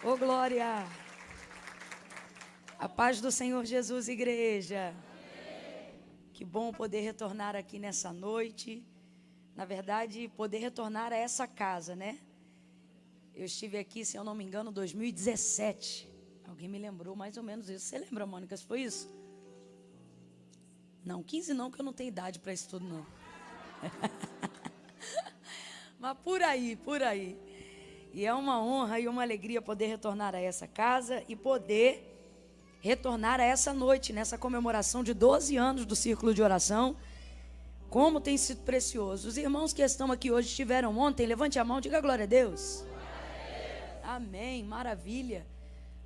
Ô glória! A paz do Senhor Jesus, igreja. Que bom poder retornar aqui nessa noite. Na verdade, poder retornar a essa casa, né? Eu estive aqui, se eu não me engano, 2017. Alguém me lembrou mais ou menos isso. Você lembra, Mônica, se foi isso? Não, 15 não, que eu não tenho idade para isso tudo, não. Mas por aí, por aí. E é uma honra e uma alegria poder retornar a essa casa e poder retornar a essa noite, nessa comemoração de 12 anos do Círculo de Oração. Como tem sido precioso. Os irmãos que estão aqui hoje estiveram ontem, levante a mão, diga glória a Deus. Amém, maravilha.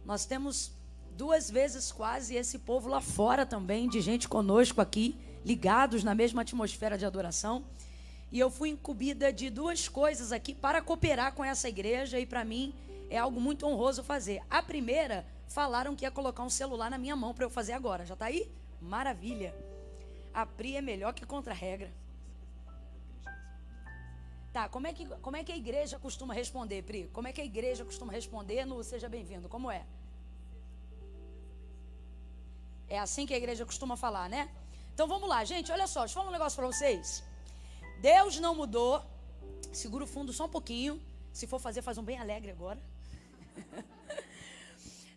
Nós temos 2 vezes quase esse povo lá fora também, de gente conosco aqui, ligados na mesma atmosfera de adoração. E eu fui incumbida de 2 coisas aqui para cooperar com essa igreja e para mim é algo muito honroso fazer. A primeira, falaram que ia colocar um celular na minha mão para eu fazer agora. Já está aí? Maravilha. A Pri é melhor que contra-regra. Tá, como é que a igreja costuma responder, Pri? Como é que a igreja costuma responder no Seja Bem-vindo? Como é? É assim que a igreja costuma falar, né? Então vamos lá, gente, olha só, deixa eu falar um negócio para vocês. Deus não mudou. Segura o fundo só um pouquinho. Se for fazer, faz um bem alegre agora.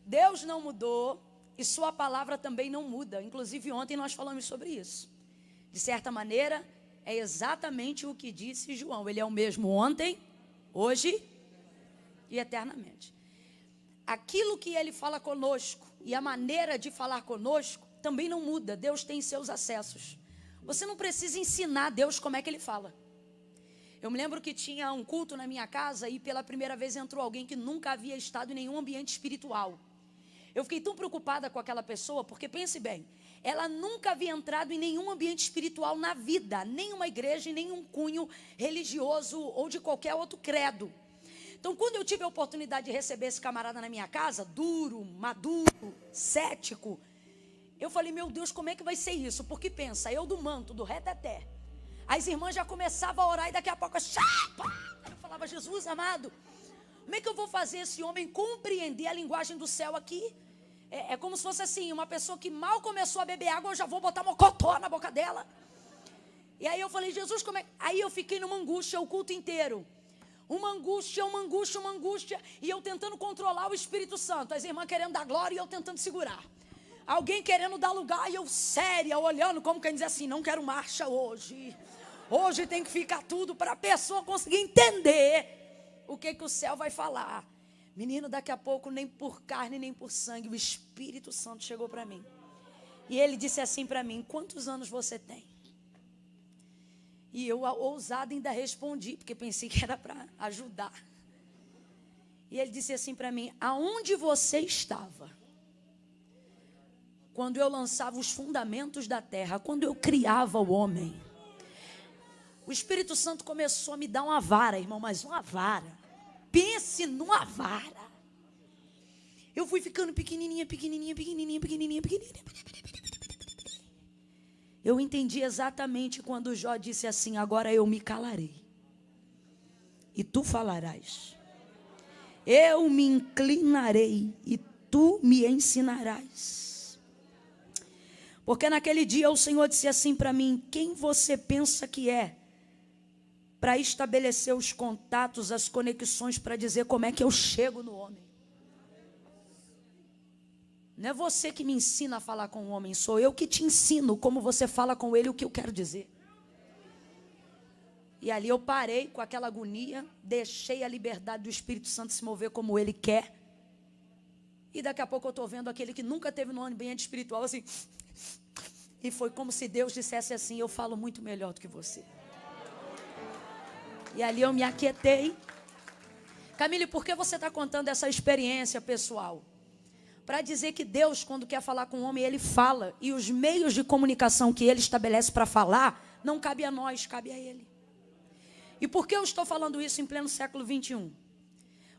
Deus não mudou e sua palavra também não muda. Inclusive ontem nós falamos sobre isso. De certa maneira, é exatamente o que disse João. Ele é o mesmo ontem, hoje e eternamente. Aquilo que ele fala conosco e a maneira de falar conosco também não muda. Deus tem seus acessos. Você não precisa ensinar a Deus como é que ele fala. Eu me lembro que tinha um culto na minha casa e pela primeira vez entrou alguém que nunca havia estado em nenhum ambiente espiritual. Eu fiquei tão preocupada com aquela pessoa, porque pense bem, ela nunca havia entrado em nenhum ambiente espiritual na vida, nenhuma igreja, nenhum cunho religioso ou de qualquer outro credo. Então, quando eu tive a oportunidade de receber esse camarada na minha casa, duro, maduro, cético, eu falei, meu Deus, como é que vai ser isso? Porque pensa, eu do manto, do reteté, as irmãs já começavam a orar e daqui a pouco, eu falava, Jesus amado, como é que eu vou fazer esse homem compreender a linguagem do céu aqui? É como se fosse assim, uma pessoa que mal começou a beber água, eu já vou botar mocotó na boca dela. E aí eu falei, Jesus, como é? Aí eu fiquei numa angústia o culto inteiro. Uma angústia, e eu tentando controlar o Espírito Santo, as irmãs querendo dar glória e eu tentando segurar. Alguém querendo dar lugar e eu séria, olhando como quem diz assim, não quero marcha hoje. Hoje tem que ficar tudo para a pessoa conseguir entender o que o céu vai falar. Menino, daqui a pouco, nem por carne, nem por sangue, o Espírito Santo chegou para mim. E ele disse assim para mim, quantos anos você tem? E eu, ousada, ainda respondi, porque pensei que era para ajudar. E ele disse assim para mim, aonde você estava? Quando eu lançava os fundamentos da terra, quando eu criava o homem. O Espírito Santo começou a me dar uma vara, irmão, mas uma vara. Pense numa vara. Eu fui ficando pequenininha. Eu entendi exatamente quando Jó disse assim, agora eu me calarei. E tu falarás. Eu me inclinarei e tu me ensinarás. Porque naquele dia o Senhor disse assim para mim, quem você pensa que é? Para estabelecer os contatos, as conexões, para dizer como é que eu chego no homem. Não é você que me ensina a falar com o homem, sou eu que te ensino como você fala com ele, o que eu quero dizer. E ali eu parei com aquela agonia, deixei a liberdade do Espírito Santo se mover como ele quer. E daqui a pouco eu estou vendo aquele que nunca teve no ambiente espiritual assim. E foi como se Deus dissesse assim, eu falo muito melhor do que você. E ali eu me aquietei. Camille, por que você está contando essa experiência pessoal? Para dizer que Deus, quando quer falar com o homem, Ele fala. E os meios de comunicação que Ele estabelece para falar, não cabe a nós, cabe a Ele. E por que eu estou falando isso em pleno século 21?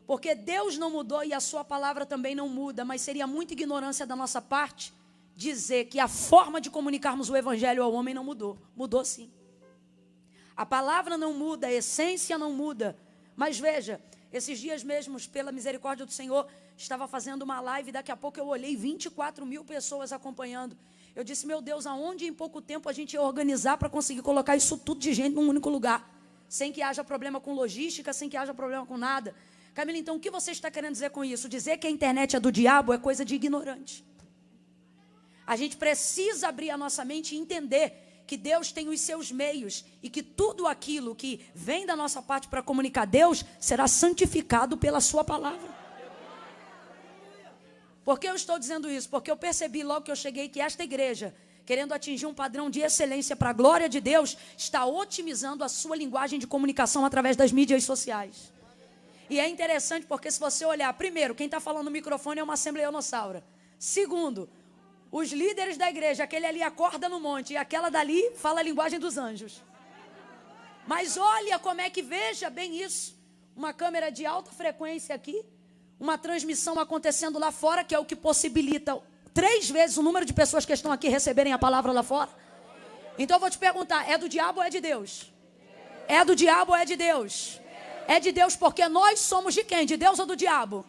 Porque Deus não mudou e a sua palavra também não muda. Mas seria muita ignorância da nossa parte dizer que a forma de comunicarmos o evangelho ao homem não mudou. Mudou sim. A palavra não muda, a essência não muda. Mas veja, Esses dias mesmos, pela misericórdia do Senhor, estava fazendo uma live, daqui a pouco eu olhei 24 mil pessoas acompanhando. Eu disse, meu Deus, aonde em pouco tempo a gente ia organizar para conseguir colocar isso tudo de gente num único lugar? Sem que haja problema com logística, sem que haja problema com nada. Camila, então o que você está querendo dizer com isso? Dizer que a internet é do diabo é coisa de ignorante. A gente precisa abrir a nossa mente e entender que Deus tem os seus meios e que tudo aquilo que vem da nossa parte para comunicar Deus será santificado pela sua palavra. Por que eu estou dizendo isso? Porque eu percebi logo que eu cheguei que esta igreja, querendo atingir um padrão de excelência para a glória de Deus, está otimizando a sua linguagem de comunicação através das mídias sociais. E é interessante porque se você olhar, primeiro, quem está falando no microfone é uma assembleionossaura. Segundo, os líderes da igreja, aquele ali acorda no monte e aquela dali fala a linguagem dos anjos. Mas olha como é que, veja bem isso, uma câmera de alta frequência aqui, uma transmissão acontecendo lá fora, que é o que possibilita 3 vezes o número de pessoas que estão aqui receberem a palavra lá fora. Então eu vou te perguntar, é do diabo ou é de Deus? É do diabo ou é de Deus? É de Deus porque nós somos de quem? De Deus ou do diabo?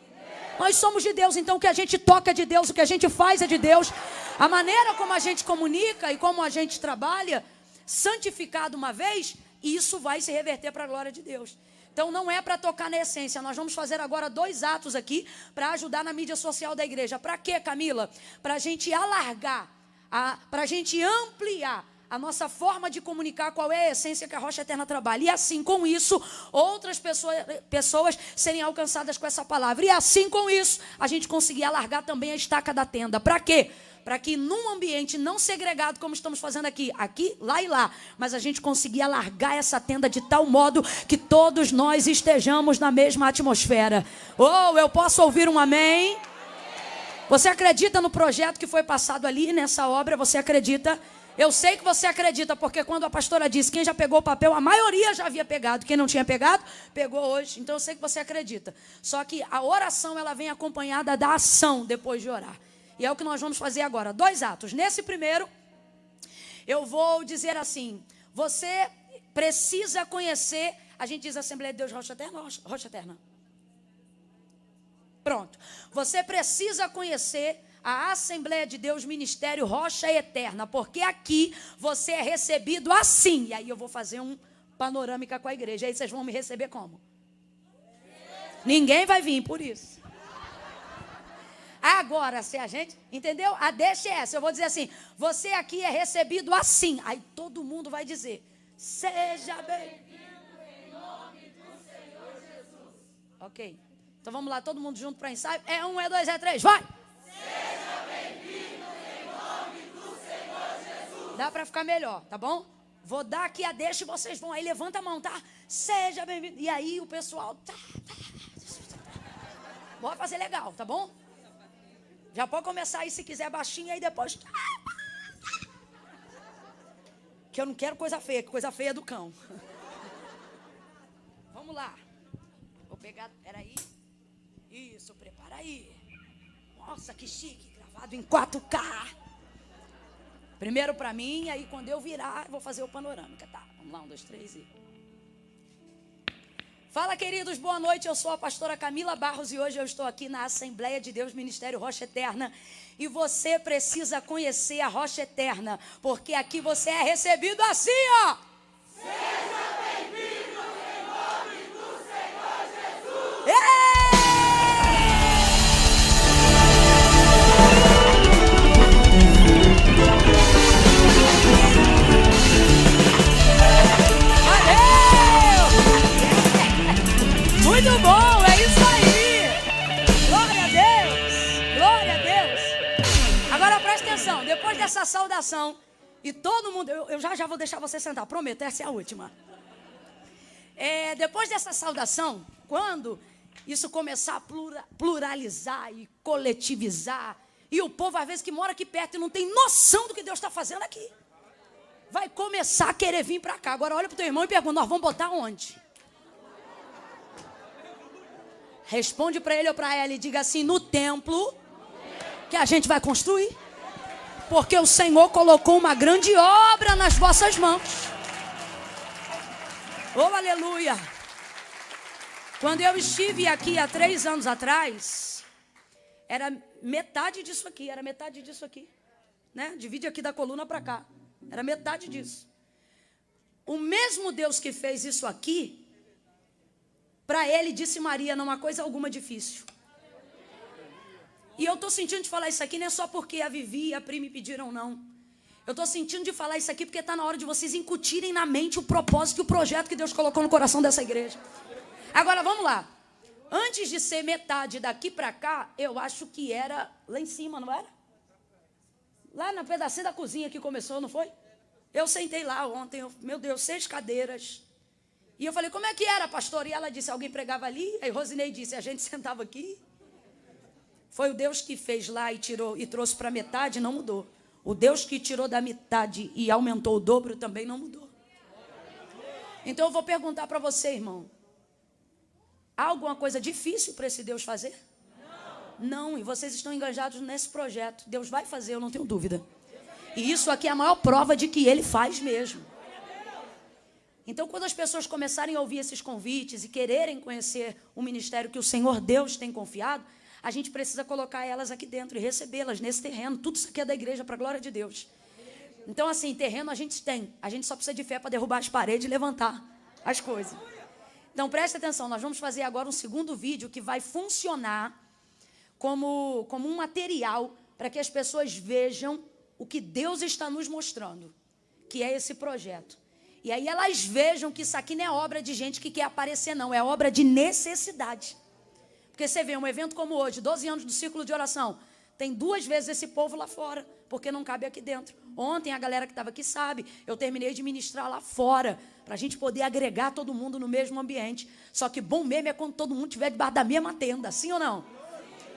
Nós somos de Deus, então o que a gente toca é de Deus, o que a gente faz é de Deus. A maneira como a gente comunica e como a gente trabalha, santificado uma vez, isso vai se reverter para a glória de Deus. Então não é para tocar na essência. Nós vamos fazer agora 2 atos aqui para ajudar na mídia social da igreja. Para quê, Camila? Para a gente alargar, para a gente ampliar a nossa forma de comunicar qual é a essência que a Rocha Eterna trabalha. E assim, com isso, outras pessoas serem alcançadas com essa palavra. E assim, com isso, a gente conseguir alargar também a estaca da tenda. Para quê? Para que num ambiente não segregado, como estamos fazendo aqui, lá e lá, mas a gente conseguir alargar essa tenda de tal modo que todos nós estejamos na mesma atmosfera. Oh, eu posso ouvir um amém? Você acredita no projeto que foi passado ali, nessa obra? Você acredita? Eu sei que você acredita, porque quando a pastora disse, quem já pegou o papel, a maioria já havia pegado. Quem não tinha pegado, pegou hoje. Então eu sei que você acredita. Só que a oração, ela vem acompanhada da ação depois de orar. E é o que nós vamos fazer agora. 2 atos. Nesse primeiro, eu vou dizer assim, você precisa conhecer, a gente diz Assembleia de Deus Rocha Eterna, Rocha Eterna. Pronto. Você precisa conhecer a Assembleia de Deus Ministério Rocha Eterna, porque aqui você é recebido assim. E aí eu vou fazer um panorâmica com a igreja. Aí vocês vão me receber como? Ninguém vai vir por isso. Agora, se a gente, entendeu? A deixa é essa. Eu vou dizer assim, você aqui é recebido assim. Aí todo mundo vai dizer, seja bem-vindo em nome do Senhor Jesus. Ok. Então vamos lá, todo mundo junto para ensaio. É 1, é 2, é 3, vai! Seja bem-vindo em nome do Senhor Jesus. Dá para ficar melhor, tá bom? Vou dar aqui a deixa e vocês vão aí, levanta a mão, tá? Seja bem-vindo. E aí o pessoal... Bora fazer legal, tá bom? Já pode começar aí se quiser baixinho, aí depois... Que eu não quero coisa feia é do cão. Vamos lá. Vou pegar, peraí. Isso, prepara aí. Nossa, que chique, gravado em 4K. Primeiro pra mim, aí quando eu virar, vou fazer o panorâmica, tá? Vamos lá, 1, 2, 3 e... Fala, queridos, boa noite, eu sou a pastora Camila Barros e hoje eu estou aqui na Assembleia de Deus Ministério Rocha Eterna e você precisa conhecer a Rocha Eterna, porque aqui você é recebido assim, ó. Seja bem-vindo em nome do Senhor Jesus. Muito bom, é isso aí. Glória a Deus. Glória a Deus. Agora presta atenção, depois dessa saudação, e todo mundo, eu já vou deixar você sentar, prometo, essa é a última. Depois dessa saudação, quando isso começar a pluralizar e coletivizar, e o povo às vezes que mora aqui perto e não tem noção do que Deus está fazendo aqui, vai começar a querer vir para cá. Agora olha para o teu irmão e pergunta, nós vamos botar onde? Responde para ele ou para ela e diga assim, no templo que a gente vai construir. Porque o Senhor colocou uma grande obra nas vossas mãos. Oh, aleluia. Quando eu estive aqui há 3 anos atrás, era metade disso aqui, né? Divide aqui da coluna para cá. Era metade disso. O mesmo Deus que fez isso aqui, para ele, disse Maria, não há coisa alguma difícil. E eu estou sentindo de falar isso aqui, não é só porque a Vivi e a Pri me pediram, não. Eu estou sentindo de falar isso aqui porque está na hora de vocês incutirem na mente o propósito e o projeto que Deus colocou no coração dessa igreja. Agora, vamos lá. Antes de ser metade daqui para cá, eu acho que era lá em cima, não era? Lá no pedacinho da cozinha que começou, não foi? Eu sentei lá ontem, meu Deus, 6 cadeiras. E eu falei, como é que era, pastor? E ela disse, alguém pregava ali? Aí Rosinei disse, a gente sentava aqui. Foi o Deus que fez lá e tirou e trouxe para metade, não mudou. O Deus que tirou da metade e aumentou o dobro também não mudou. Então eu vou perguntar para você, irmão. Há alguma coisa difícil para esse Deus fazer? Não, e vocês estão engajados nesse projeto. Deus vai fazer, eu não tenho dúvida. E isso aqui é a maior prova de que Ele faz mesmo. Então, quando as pessoas começarem a ouvir esses convites e quererem conhecer o ministério que o Senhor Deus tem confiado, a gente precisa colocar elas aqui dentro e recebê-las nesse terreno. Tudo isso aqui é da igreja para a glória de Deus. Então, assim, terreno a gente tem. A gente só precisa de fé para derrubar as paredes e levantar as coisas. Então, preste atenção. Nós vamos fazer agora um segundo vídeo que vai funcionar como um material para que as pessoas vejam o que Deus está nos mostrando, que é esse projeto. E aí elas vejam que isso aqui não é obra de gente que quer aparecer, não. É obra de necessidade. Porque você vê um evento como hoje, 12 anos do círculo de oração, tem 2 vezes esse povo lá fora, porque não cabe aqui dentro. Ontem a galera que estava aqui sabe, eu terminei de ministrar lá fora, para a gente poder agregar todo mundo no mesmo ambiente. Só que bom mesmo é quando todo mundo estiver debaixo da mesma tenda, sim ou não?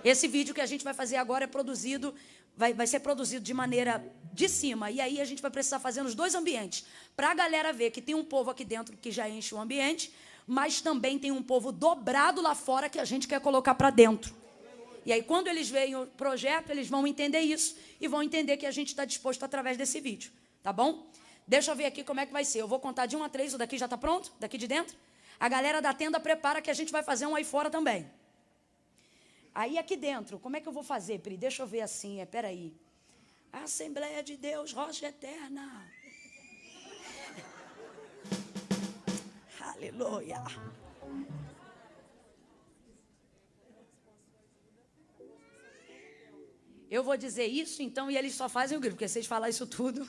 Esse vídeo que a gente vai fazer agora é produzido, vai ser produzido de maneira de cima. E aí a gente vai precisar fazer nos 2 ambientes, para a galera ver que tem um povo aqui dentro que já enche o ambiente, mas também tem um povo dobrado lá fora que a gente quer colocar para dentro. E aí, quando eles veem o projeto, eles vão entender isso e vão entender que a gente está disposto através desse vídeo. Tá bom? Deixa eu ver aqui como é que vai ser. Eu vou contar de 1 a 3. O daqui já está pronto? Daqui de dentro? A galera da tenda prepara que a gente vai fazer um aí fora também. Aí, aqui dentro, como é que eu vou fazer, Pri? Deixa eu ver assim. Peraí. Assembleia de Deus, Rocha Eterna. Aleluia. Eu vou dizer isso, então, e eles só fazem o grito, porque se eles falarem isso tudo,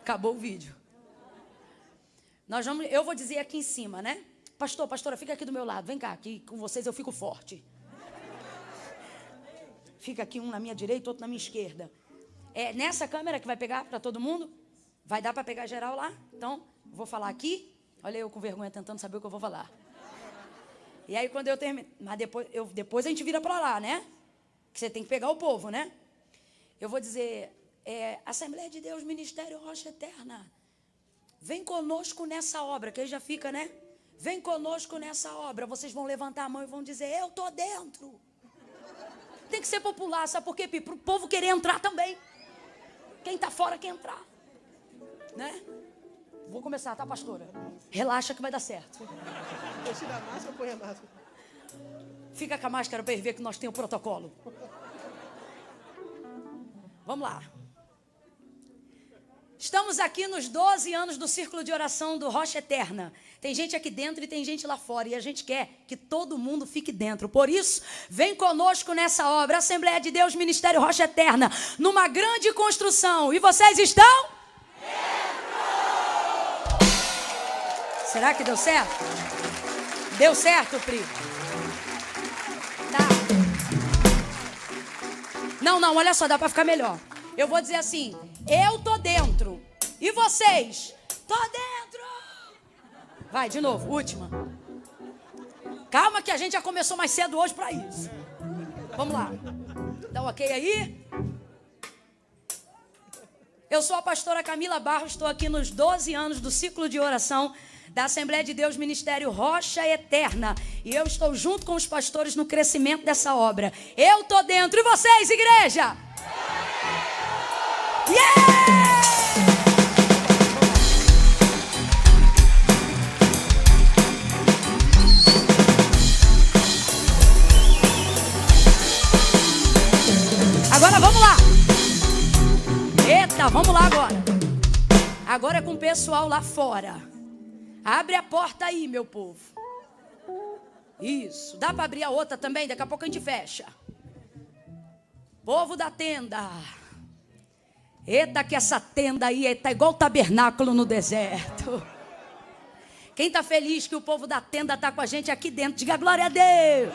acabou o vídeo. Eu vou dizer aqui em cima, né? Pastora, fica aqui do meu lado. Vem cá, aqui com vocês eu fico forte. Fica aqui um na minha direita, outro na minha esquerda. É nessa câmera que vai pegar para todo mundo? Vai dar para pegar geral lá? Então, vou falar aqui. Olha eu com vergonha tentando saber o que eu vou falar. E aí quando eu termino... Mas depois a gente vira para lá, né? Que você tem que pegar o povo, né? Eu vou dizer... Assembleia de Deus, Ministério Rocha Eterna. Vem conosco nessa obra. Que aí já fica, né? Vem conosco nessa obra. Vocês vão levantar a mão e vão dizer... Eu tô dentro. Tem que ser popular, sabe por quê? Para o povo querer entrar também. Quem está fora quer entrar. Né? Vou começar, tá, pastora? Relaxa que vai dar certo. Eu tiro a máscara, põe a máscara. Fica com a máscara para ele ver que nós temos o protocolo. Vamos lá. Estamos aqui nos 12 anos do Círculo de Oração do Rocha Eterna. Tem gente aqui dentro e tem gente lá fora. E a gente quer que todo mundo fique dentro. Por isso, vem conosco nessa obra. Assembleia de Deus, Ministério Rocha Eterna. Numa grande construção. E vocês estão? Dentro! Será que deu certo? Deu certo, Pri? Tá. Não, olha só, dá para ficar melhor. Eu vou dizer assim, eu tô dentro. E vocês? Tô dentro. Vai, de novo, última. Calma que a gente já começou mais cedo hoje para isso. Vamos lá. Dá um ok aí? Eu sou a pastora Camila Barros, estou aqui nos 12 anos do ciclo de oração da Assembleia de Deus Ministério Rocha Eterna. E eu estou junto com os pastores no crescimento dessa obra. Eu tô dentro. E vocês, igreja? Yeah! pessoal lá fora. Abre a porta aí, meu povo. Isso. Dá para abrir a outra também? Daqui a pouco a gente fecha. Povo da tenda. Eita, que essa tenda aí tá igual o tabernáculo no deserto. Quem está feliz que o povo da tenda está com a gente aqui dentro, diga glória a Deus.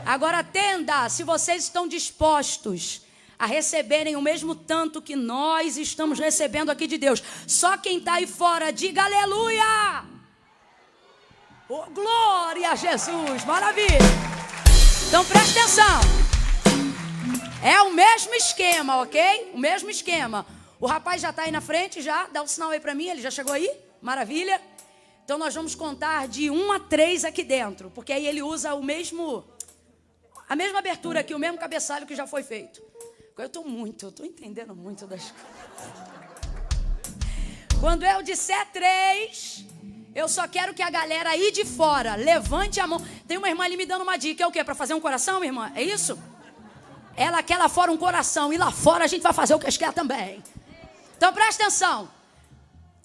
Agora, tenda, se vocês estão dispostos a receberem o mesmo tanto que nós estamos recebendo aqui de Deus, só quem está aí fora, diga aleluia. Oh, glória a Jesus, maravilha. Então presta atenção. É o mesmo esquema, ok? O mesmo esquema. O rapaz já está aí na frente, já, dá um sinal aí para mim, ele já chegou aí? Maravilha. Então nós vamos contar de 1 a 3 aqui dentro, porque aí ele usa a mesma abertura aqui, o mesmo cabeçalho que já foi feito. Eu estou entendendo muito das coisas. Quando eu disser 3, eu só quero que a galera aí de fora levante a mão. Tem uma irmã ali me dando uma dica, é o quê? Para fazer um coração, minha irmã? É isso? Ela quer lá fora um coração, e lá fora a gente vai fazer o que eles querem também. Então presta atenção.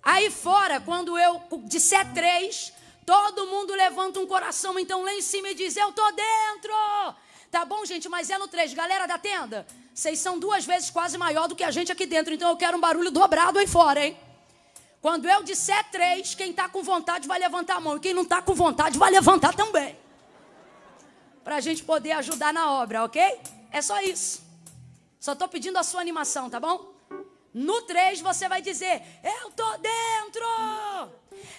Aí fora, quando eu disser 3, todo mundo levanta um coração, então lá em cima e diz, eu tô dentro. Tá bom, gente, mas é no 3. Galera da tenda, vocês são 2 vezes quase maior do que a gente aqui dentro, então eu quero um barulho dobrado aí fora, hein? Quando eu disser 3, quem tá com vontade vai levantar a mão, e quem não tá com vontade vai levantar também. Pra gente poder ajudar na obra, ok? É só isso. Só tô pedindo a sua animação, tá bom? No 3 você vai dizer, eu tô dentro.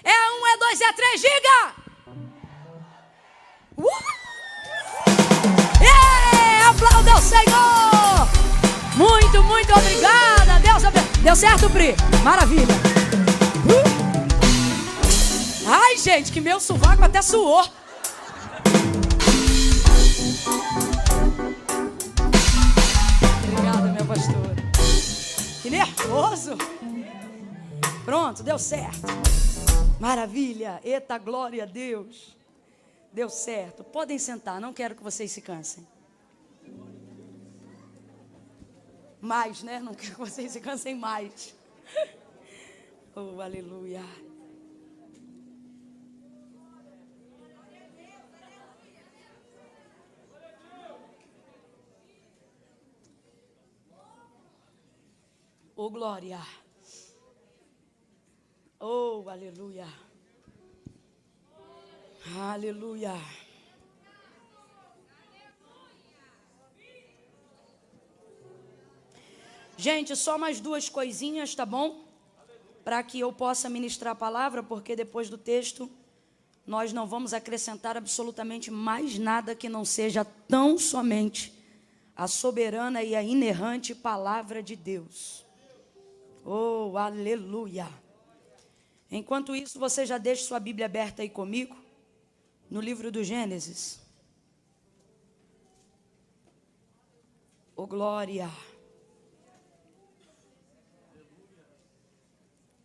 É 1, é 2, é 3, diga! Aplauda ao Senhor! Muito, muito obrigada! Deu certo, Pri? Maravilha! Ai, gente, que meu sovaco até suou! Obrigada, minha pastora. Que nervoso! Pronto, deu certo. Maravilha! Eita, glória a Deus! Deu certo. Podem sentar, não quero que vocês se cansem. Mais, né? Não quero que vocês se cansem mais. Oh, aleluia. Oh, glória. Oh, aleluia. Aleluia. Gente, só mais 2 coisinhas, tá bom? Para que eu possa ministrar a palavra, porque depois do texto nós não vamos acrescentar absolutamente mais nada que não seja tão somente a soberana e a inerrante palavra de Deus. Oh, aleluia. Enquanto isso, você já deixa sua Bíblia aberta aí comigo, no livro do Gênesis. Oh, glória.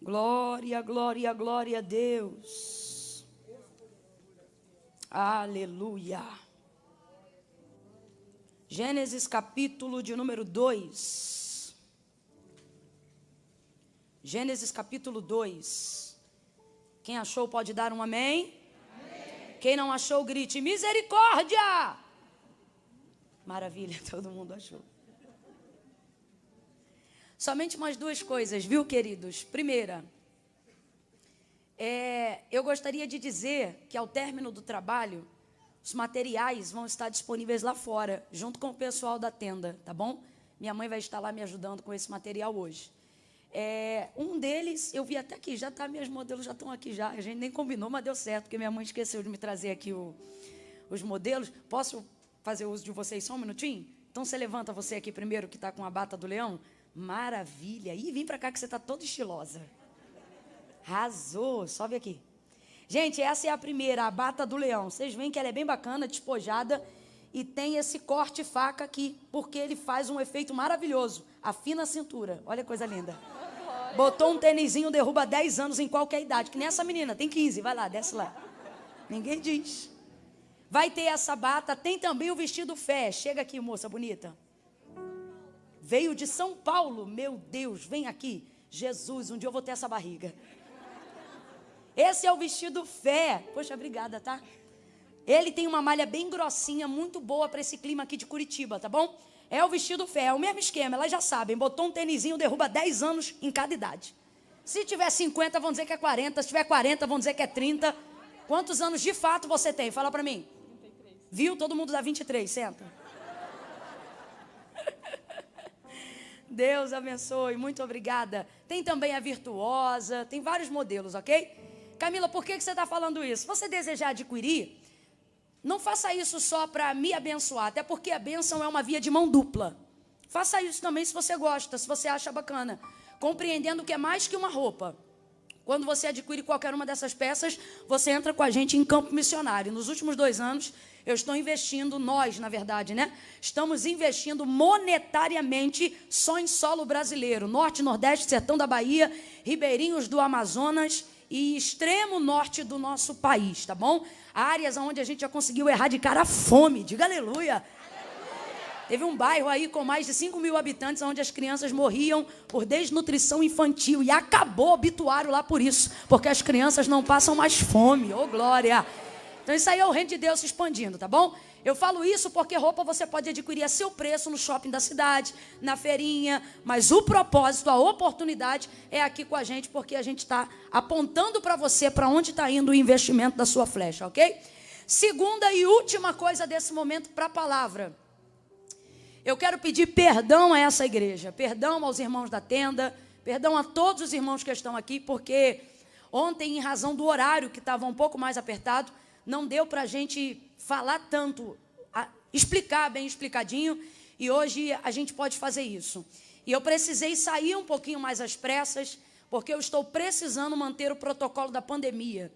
Glória, glória, glória a Deus. Aleluia. Gênesis capítulo de número 2. Gênesis capítulo 2. Quem achou pode dar um amém? Amém. Quem não achou, grite misericórdia. Maravilha, todo mundo achou. Somente umas 2 coisas, viu, queridos? Primeira, eu gostaria de dizer que ao término do trabalho, os materiais vão estar disponíveis lá fora, junto com o pessoal da tenda, tá bom? Minha mãe vai estar lá me ajudando com esse material hoje. Um deles, eu vi até aqui, já está, meus modelos já estão aqui já, a gente nem combinou, mas deu certo, porque minha mãe esqueceu de me trazer aqui os modelos. Posso fazer uso de vocês só um minutinho? Então você levanta você aqui primeiro, que está com a bata do leão. Maravilha. E vem pra cá que você tá toda estilosa. Arrasou. Sobe aqui. Gente, essa é a primeira, a bata do leão. Vocês veem que ela é bem bacana, despojada. E tem esse corte faca aqui, porque ele faz um efeito maravilhoso. Afina a cintura. Olha que coisa linda. Botou um tênisinho, derruba 10 anos em qualquer idade. Que nem essa menina, tem 15. Vai lá, desce lá. Ninguém diz. Vai ter essa bata. Tem também o vestido fé. Chega aqui, moça bonita. Veio de São Paulo, meu Deus, vem aqui. Jesus, um dia eu vou ter essa barriga. Esse é o vestido fé. Poxa, obrigada, tá? Ele tem uma malha bem grossinha, muito boa para esse clima aqui de Curitiba, tá bom? É o vestido fé, é o mesmo esquema, elas já sabem. Botou um tênisinho, derruba 10 anos em cada idade. Se tiver 50, vão dizer que é 40. Se tiver 40, vão dizer que é 30. Quantos anos de fato você tem? Fala para mim. 33. Viu? Todo mundo dá 23, senta. Deus abençoe, muito obrigada. Tem também a virtuosa, tem vários modelos, ok? Camila, por que você está falando isso? Se você desejar adquirir, não faça isso só para me abençoar, até porque a bênção é uma via de mão dupla. Faça isso também se você gosta, se você acha bacana, compreendendo que é mais que uma roupa. Quando você adquire qualquer uma dessas peças, você entra com a gente em campo missionário. Nos últimos 2 anos, eu estou investindo, nós, na verdade, né? Estamos investindo monetariamente só em solo brasileiro. Norte, Nordeste, Sertão da Bahia, Ribeirinhos do Amazonas e extremo norte do nosso país, tá bom? Áreas onde a gente já conseguiu erradicar a fome. Diga aleluia. Teve um bairro aí com mais de 5 mil habitantes onde as crianças morriam por desnutrição infantil. E acabou o obituário lá por isso. Porque as crianças não passam mais fome. Ô, glória! Então isso aí é o reino de Deus se expandindo, tá bom? Eu falo isso porque roupa você pode adquirir a seu preço no shopping da cidade, na feirinha. Mas o propósito, a oportunidade é aqui com a gente. Porque a gente está apontando para você para onde está indo o investimento da sua flecha, ok? Segunda e última coisa desse momento para a palavra. Eu quero pedir perdão a essa igreja, perdão aos irmãos da tenda, perdão a todos os irmãos que estão aqui, porque ontem, em razão do horário que estava um pouco mais apertado, não deu para a gente falar tanto, explicar bem explicadinho, e hoje a gente pode fazer isso. E eu precisei sair um pouquinho mais às pressas, porque eu estou precisando manter o protocolo da pandemia.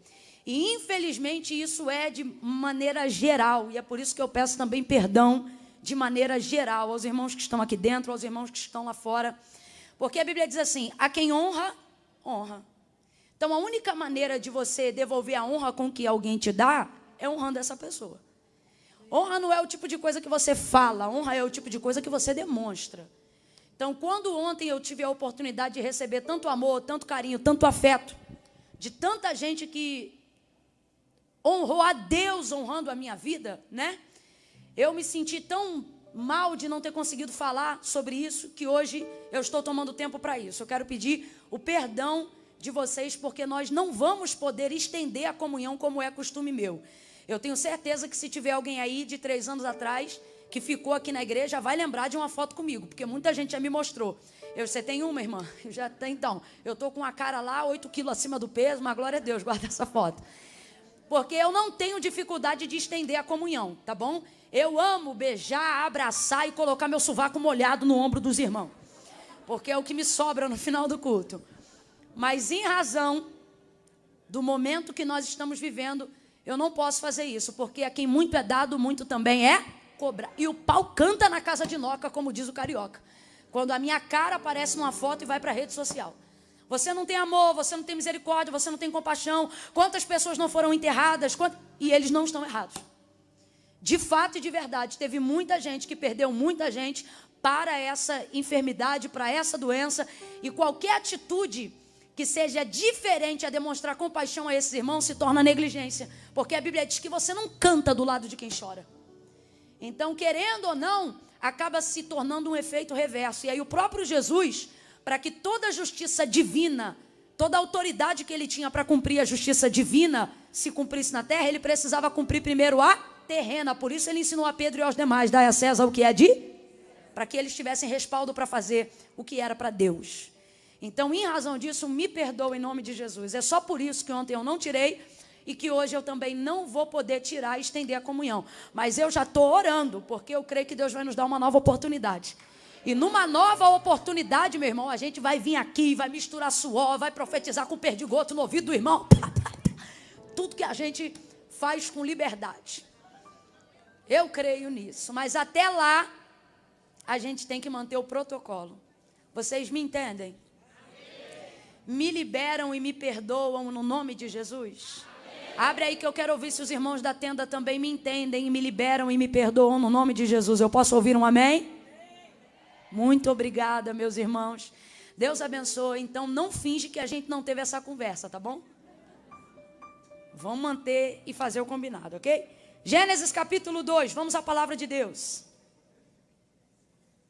E, infelizmente, isso é de maneira geral, e é por isso que eu peço também perdão de maneira geral, aos irmãos que estão aqui dentro, aos irmãos que estão lá fora. Porque a Bíblia diz assim, a quem honra, honra. Então, a única maneira de você devolver a honra com que alguém te dá, é honrando essa pessoa. Honra não é o tipo de coisa que você fala, honra é o tipo de coisa que você demonstra. Então, quando ontem eu tive a oportunidade de receber tanto amor, tanto carinho, tanto afeto, de tanta gente que honrou a Deus honrando a minha vida, né? Eu me senti tão mal de não ter conseguido falar sobre isso, que hoje eu estou tomando tempo para isso. Eu quero pedir o perdão de vocês, porque nós não vamos poder estender a comunhão como é costume meu. Eu tenho certeza que se tiver alguém aí de 3 anos atrás, que ficou aqui na igreja, vai lembrar de uma foto comigo, porque muita gente já me mostrou. Você tem uma, irmã? Já tem, então. Eu estou com a cara lá, 8 quilos acima do peso, mas glória a Deus, guarda essa foto. Porque eu não tenho dificuldade de estender a comunhão, tá bom? Eu amo beijar, abraçar e colocar meu sovaco molhado no ombro dos irmãos. Porque é o que me sobra no final do culto. Mas em razão do momento que nós estamos vivendo, eu não posso fazer isso. Porque a quem muito é dado, muito também é cobrado. E o pau canta na casa de Noca, como diz o carioca. Quando a minha cara aparece numa foto e vai para a rede social. Você não tem amor, você não tem misericórdia, você não tem compaixão. Quantas pessoas não foram enterradas? E eles não estão errados. De fato e de verdade, teve muita gente que perdeu muita gente para essa enfermidade, para essa doença. E qualquer atitude que seja diferente a demonstrar compaixão a esses irmãos se torna negligência. Porque a Bíblia diz que você não canta do lado de quem chora. Então, querendo ou não, acaba se tornando um efeito reverso. E aí o próprio Jesus, para que toda a justiça divina, toda a autoridade que ele tinha para cumprir a justiça divina se cumprisse na terra, ele precisava cumprir primeiro a terrena. Por isso ele ensinou a Pedro e aos demais, dai a César o que é de, para que eles tivessem respaldo para fazer o que era para Deus. Então, em razão disso, me perdoa em nome de Jesus. É só por isso que ontem eu não tirei e que hoje eu também não vou poder tirar e estender a comunhão. Mas eu já estou orando, porque eu creio que Deus vai nos dar uma nova oportunidade. E numa nova oportunidade, meu irmão, a gente vai vir aqui, vai misturar suor, vai profetizar com perdigoto no ouvido do irmão. Tudo que a gente faz com liberdade. Eu creio nisso. Mas até lá, a gente tem que manter o protocolo. Vocês me entendem? Me liberam e me perdoam no nome de Jesus? Abre aí que eu quero ouvir se os irmãos da tenda também me entendem e me liberam e me perdoam no nome de Jesus. Eu posso ouvir um amém? Muito obrigada, meus irmãos. Deus abençoe. Então não finge que a gente não teve essa conversa, tá bom? Vamos manter e fazer o combinado, ok? Gênesis capítulo 2, vamos à palavra de Deus.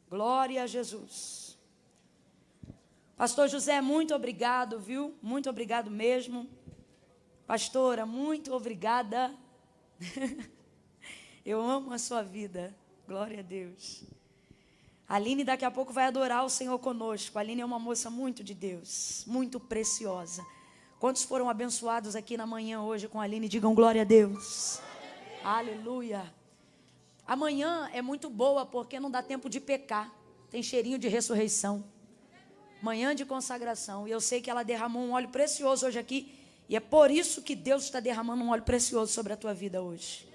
Glória a Jesus. Pastor José, muito obrigado, viu? Muito obrigado mesmo. Pastora, muito obrigada. Eu amo a sua vida. Glória a Deus. A Aline daqui a pouco vai adorar o Senhor conosco. A Aline é uma moça muito de Deus, muito preciosa. Quantos foram abençoados aqui na manhã hoje com a Aline? Digam glória a Deus. Aleluia. Amanhã é muito boa porque não dá tempo de pecar. Tem cheirinho de ressurreição. Manhã de consagração. E eu sei que ela derramou um óleo precioso hoje aqui. E é por isso que Deus está derramando um óleo precioso sobre a tua vida hoje.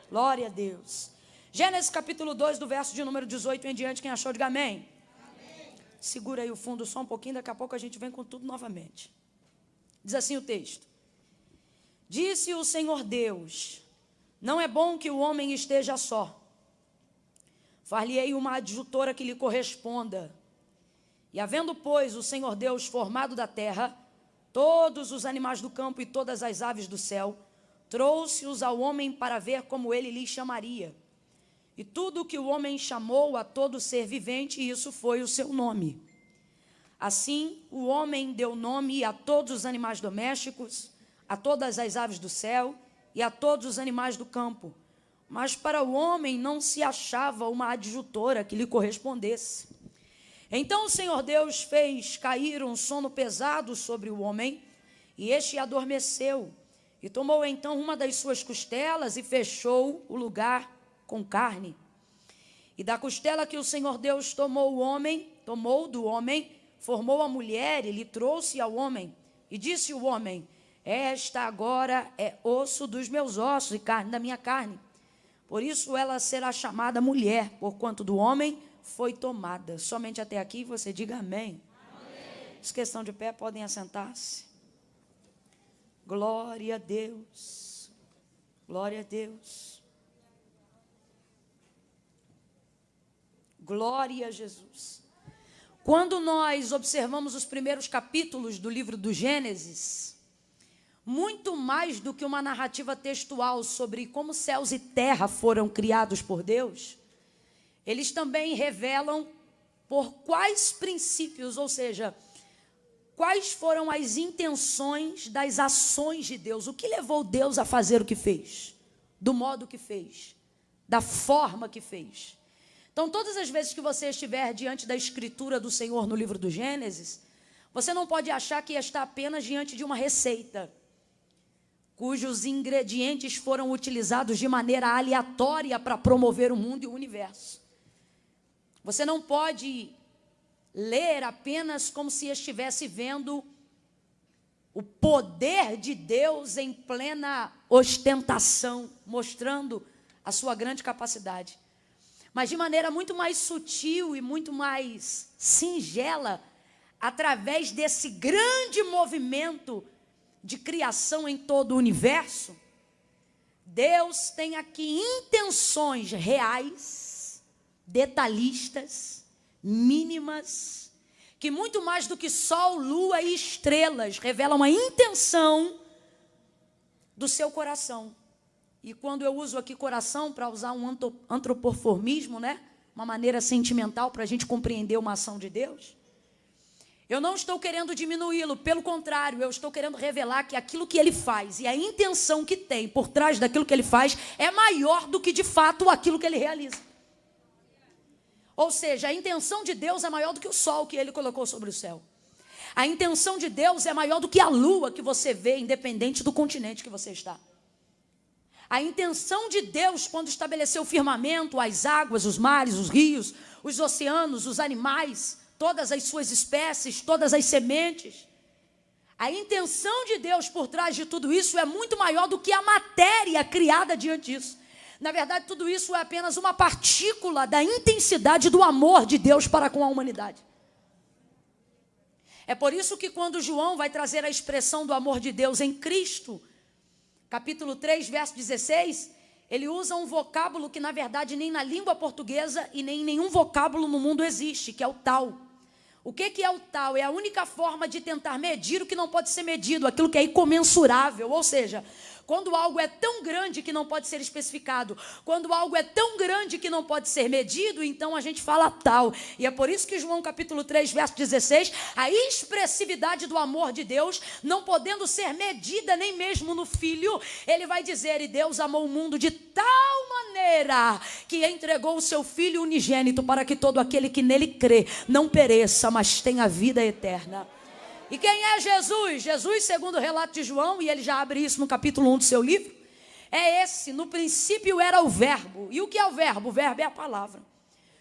Glória a Deus. Gênesis capítulo 2, do verso de número 18 em diante. Quem achou, diga amém. Amém. Segura aí o fundo só um pouquinho. Daqui a pouco a gente vem com tudo novamente. Diz assim o texto. Disse o Senhor Deus: não é bom que o homem esteja só. Far-lhe-ei uma adjutora que lhe corresponda. E havendo, pois, o Senhor Deus formado da terra todos os animais do campo e todas as aves do céu, trouxe-os ao homem para ver como ele lhes chamaria. E tudo o que o homem chamou a todo ser vivente, isso foi o seu nome. Assim, o homem deu nome a todos os animais domésticos, a todas as aves do céu e a todos os animais do campo. Mas para o homem não se achava uma adjutora que lhe correspondesse. Então o Senhor Deus fez cair um sono pesado sobre o homem, e este adormeceu. E tomou então uma das suas costelas e fechou o lugar com carne. E da costela que o Senhor Deus tomou do homem, formou a mulher e lhe trouxe ao homem. E disse o homem: esta agora é osso dos meus ossos e carne da minha carne. Por isso ela será chamada mulher, porquanto do homem foi tomada. Somente até aqui você diga amém. Amém. Os que estão de pé podem assentar-se. Glória a Deus. Glória a Deus. Glória a Jesus. Quando nós observamos os primeiros capítulos do livro do Gênesis, muito mais do que uma narrativa textual sobre como céus e terra foram criados por Deus, eles também revelam por quais princípios, ou seja, quais foram as intenções das ações de Deus. O que levou Deus a fazer o que fez, do modo que fez, da forma que fez. Então, todas as vezes que você estiver diante da escritura do Senhor no livro do Gênesis, você não pode achar que está apenas diante de uma receita, cujos ingredientes foram utilizados de maneira aleatória para promover o mundo e o universo. Você não pode ler apenas como se estivesse vendo o poder de Deus em plena ostentação, mostrando a sua grande capacidade. Mas de maneira muito mais sutil e muito mais singela, através desse grande movimento de criação em todo o universo, Deus tem aqui intenções reais, detalhistas, mínimas, que muito mais do que sol, lua e estrelas, revelam a intenção do seu coração. E quando eu uso aqui coração, para usar um antropoformismo, né? Uma maneira sentimental para a gente compreender uma ação de Deus, eu não estou querendo diminuí-lo, pelo contrário, eu estou querendo revelar que aquilo que ele faz e a intenção que tem por trás daquilo que ele faz é maior do que de fato aquilo que ele realiza. Ou seja, a intenção de Deus é maior do que o sol que ele colocou sobre o céu. A intenção de Deus é maior do que a lua que você vê, independente do continente que você está. A intenção de Deus, quando estabeleceu o firmamento, as águas, os mares, os rios, os oceanos, os animais, todas as suas espécies, todas as sementes, a intenção de Deus por trás de tudo isso é muito maior do que a matéria criada diante disso. Na verdade, tudo isso é apenas uma partícula da intensidade do amor de Deus para com a humanidade. É por isso que quando João vai trazer a expressão do amor de Deus em Cristo, capítulo 3, verso 16, ele usa um vocábulo que na verdade nem na língua portuguesa e nem em nenhum vocábulo no mundo existe, que é o tal. O que é o tal? É a única forma de tentar medir o que não pode ser medido, aquilo que é incomensurável, ou seja, quando algo é tão grande que não pode ser especificado, quando algo é tão grande que não pode ser medido, então a gente fala tal. E é por isso que João capítulo 3, verso 16, a expressividade do amor de Deus, não podendo ser medida nem mesmo no Filho, ele vai dizer, e Deus amou o mundo de tal maneira, que entregou o seu Filho unigênito, para que todo aquele que nele crê, não pereça, mas tenha vida eterna. E quem é Jesus? Jesus, segundo o relato de João, e ele já abre isso no capítulo 1 do seu livro, é esse: no princípio era o verbo. E o que é o verbo? O verbo é a palavra.